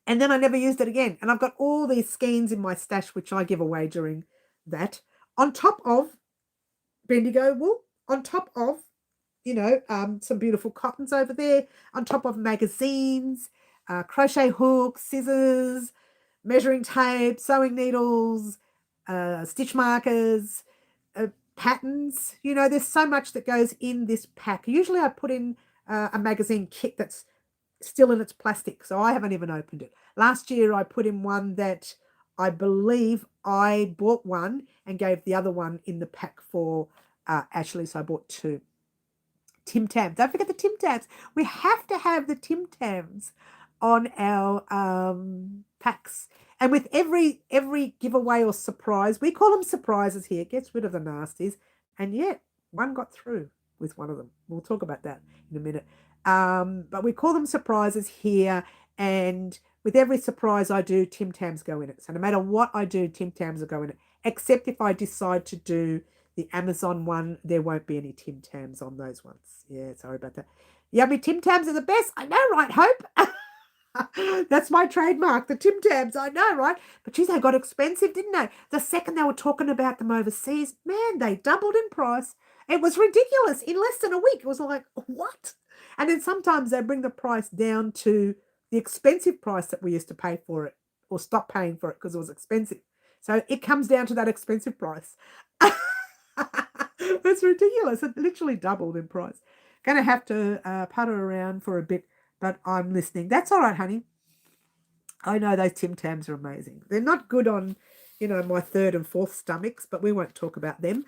And then I never used it again. And I've got all these skeins in my stash, which I give away during that. On top of Bendigo wool on top of, some beautiful cottons over there, on top of magazines, crochet hooks, scissors, measuring tape, sewing needles, stitch markers, patterns. There's so much that goes in this pack. Usually I put in a magazine kit that's still in its plastic, so I haven't even opened it. Last year I put in one that I believe I bought one and gave the other one in the pack for Ashley, so I bought two. Tim Tams. Don't forget the Tim Tams. We have to have the Tim Tams on our packs. And with every giveaway or surprise, we call them surprises here. It gets rid of the nasties. And yet, one got through with one of them. We'll talk about that in a minute. But we call them surprises here. And with every surprise I do, Tim Tams go in it. So no matter what I do, Tim Tams will go in it. Except if I decide to do the Amazon one, there won't be any Tim Tams on those ones. Yeah, sorry about that. Yummy Tim Tams are the best. I know, right, Hope? That's my trademark, the Tim Tams. I know, right? But geez, they got expensive, didn't they? The second they were talking about them overseas, man, they doubled in price. It was ridiculous. In less than a week, it was like, what? And then sometimes they bring the price down to the expensive price that we used to pay for it, or stop paying for it because it was expensive. So it comes down to that expensive price. It's ridiculous. It literally doubled in price. Going to have to putter around for a bit, but I'm listening. That's all right, honey. I know those Tim Tams are amazing. They're not good on, my third and fourth stomachs, but we won't talk about them.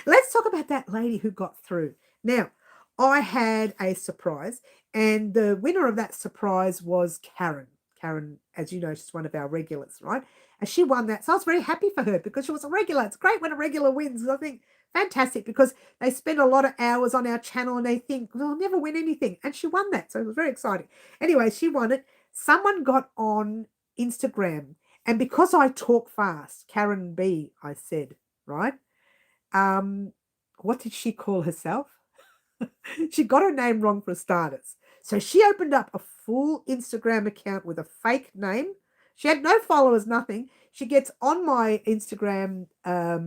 Let's talk about that lady who got through. Now, I had a surprise, and the winner of that surprise was Karen. Karen, as you know, she's one of our regulars, right? And she won that. So I was very happy for her because she was a regular. It's great when a regular wins. I think fantastic because they spend a lot of hours on our channel and they think, well, I'll never win anything. And she won that. So it was very exciting. Anyway, she won it. Someone got on Instagram. And because I talk fast, Karen B, I said, right? What did she call herself? She got her name wrong for starters. So she opened up a full Instagram account with a fake name. She had no followers, nothing. She gets on my Instagram, what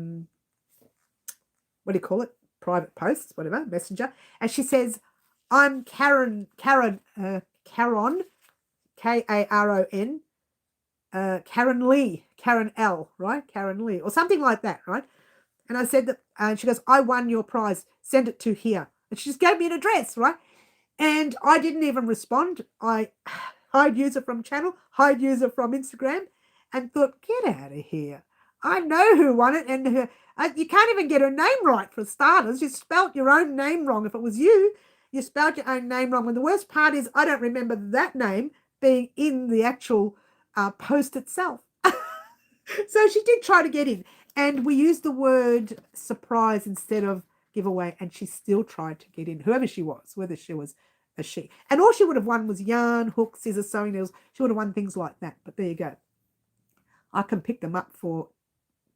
do you call it? Private posts, whatever, messenger. And she says, I'm Karen, Karon, K-A-R-O-N, Karen Lee, Karen L, right? Karen Lee, or something like that, right? And I said that, and she goes, I won your prize. Send it to here. And she just gave me an address, right? And I didn't even respond. I hide user from channel, hide user from Instagram, and thought, get out of here. I know who won it, and you can't even get her name right for starters. You spelt your own name wrong. If it was you, you spelled your own name wrong. And the worst part is I don't remember that name being in the actual post itself. So she did try to get in. And we used the word surprise instead of giveaway, and she still tried to get in, whoever she was, whether she was a she. And all she would have won was yarn, hooks, scissors, sewing needles. She would have won things like that. But there you go. I can pick them up for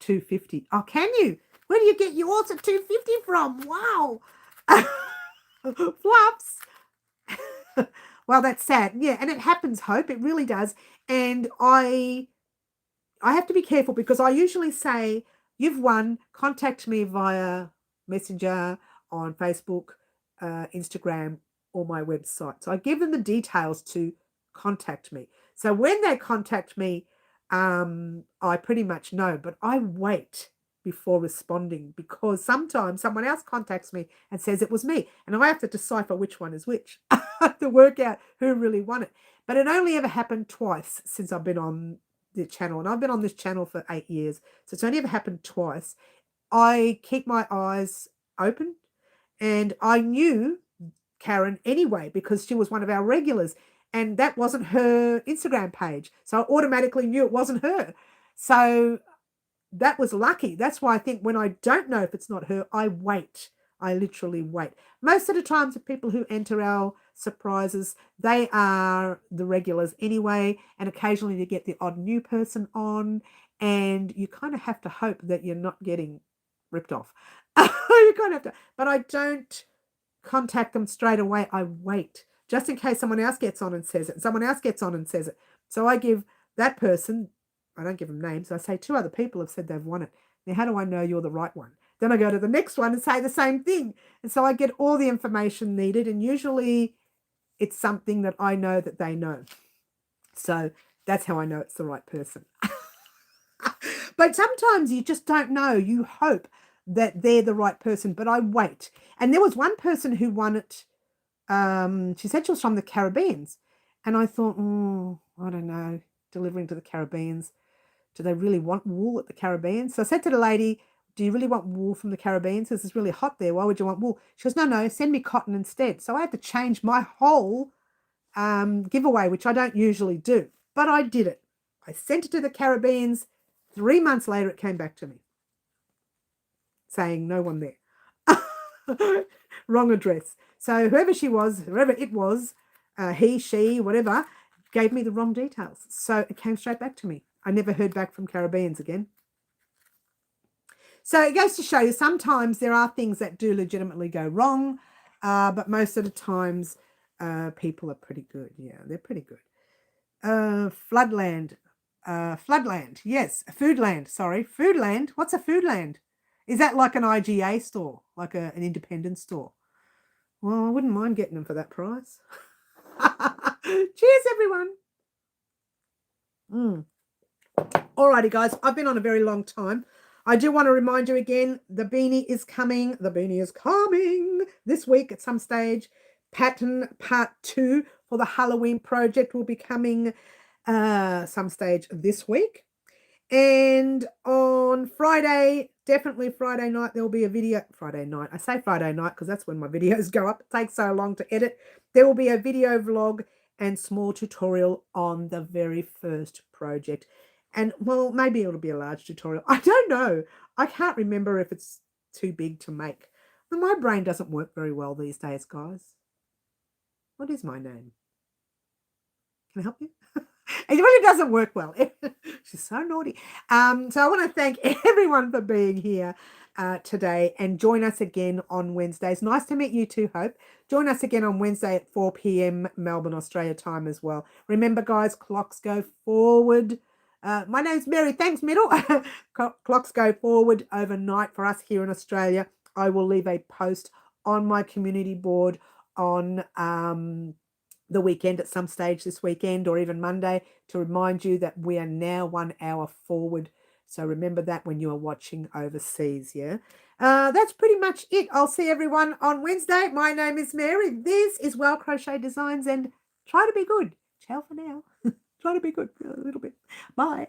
$2.50. Oh, can you? Where do you get yours at $2.50 from? Wow. Fluffs. Well, that's sad. Yeah, and it happens, Hope. It really does. And I have to be careful because I usually say, you've won, contact me via Messenger, on Facebook, Instagram, or my website. So I give them the details to contact me. So when they contact me, I pretty much know, but I wait before responding because sometimes someone else contacts me and says it was me, and I have to decipher which one is which to work out who really won it. But it only ever happened twice since I've been on the channel, and I've been on this channel for 8 years, so it's only ever happened twice. I keep my eyes open, and I knew Karen anyway because she was one of our regulars, and that wasn't her Instagram page, so I automatically knew it wasn't her. So that was lucky. That's why I think when I don't know if it's not her, I wait. I literally wait. Most of the times the people who enter our surprises, they are the regulars anyway, and occasionally you get the odd new person on, and you kind of have to hope that you're not getting ripped off. You kind of have to, but I don't contact them straight away. I wait just in case someone else gets on and says it, and someone else gets on and says it. So I give that person, I don't give them names, I say 2 other people have said they've won it. Now, how do I know you're the right one? Then I go to the next one and say the same thing. And so I get all the information needed. And usually it's something that I know that they know. So that's how I know it's the right person. But sometimes you just don't know. You hope that they're the right person, but I wait. And there was one person who won it. She said she was from the Caribbean. And I thought, I don't know, delivering to the Caribbean. Do they really want wool at the Caribbean? So I said to the lady, do you really want wool from the Caribbean? Because it's really hot there. Why would you want wool? She goes, no, send me cotton instead. So I had to change my whole giveaway, which I don't usually do. But I did it. I sent it to the Caribbean. 3 months later, it came back to me saying no one there. Wrong address. So whoever it was, he, she, whatever, gave me the wrong details. So it came straight back to me. I never heard back from Caribbeans again. So it goes to show you sometimes there are things that do legitimately go wrong, but most of the times people are pretty good. Yeah, they're pretty good. Floodland. Yes, Foodland. Sorry, Foodland. What's a Foodland? Is that like an IGA store, like an independent store? Well, I wouldn't mind getting them for that price. Cheers, everyone. Alrighty, guys, I've been on a very long time. I do want to remind you again, the beanie is coming. The beanie is coming this week at some stage. Pattern part 2 for the Halloween project will be coming some stage this week. And on Friday, definitely Friday night, there'll be a video. Friday night. I say Friday night because that's when my videos go up. It takes so long to edit. There will be a video vlog and small tutorial on the very first project. And, well, maybe it'll be a large tutorial. I don't know. I can't remember if it's too big to make. But my brain doesn't work very well these days, guys. What is my name? Can I help you? It really doesn't work well. She's so naughty. So I want to thank everyone for being here today and join us again on Wednesdays. Nice to meet you too, Hope. Join us again on Wednesday at 4 p.m. Melbourne, Australia time as well. Remember, guys, clocks go forward. My name's Mary. Thanks, Middle. Clocks go forward overnight for us here in Australia. I will leave a post on my community board on the weekend at some stage this weekend or even Monday to remind you that we are now 1 hour forward. So remember that when you are watching overseas, yeah? That's pretty much it. I'll see everyone on Wednesday. My name is Mary. This is Crochet Designs and try to be good. Ciao for now. Try to be good a little bit. Bye.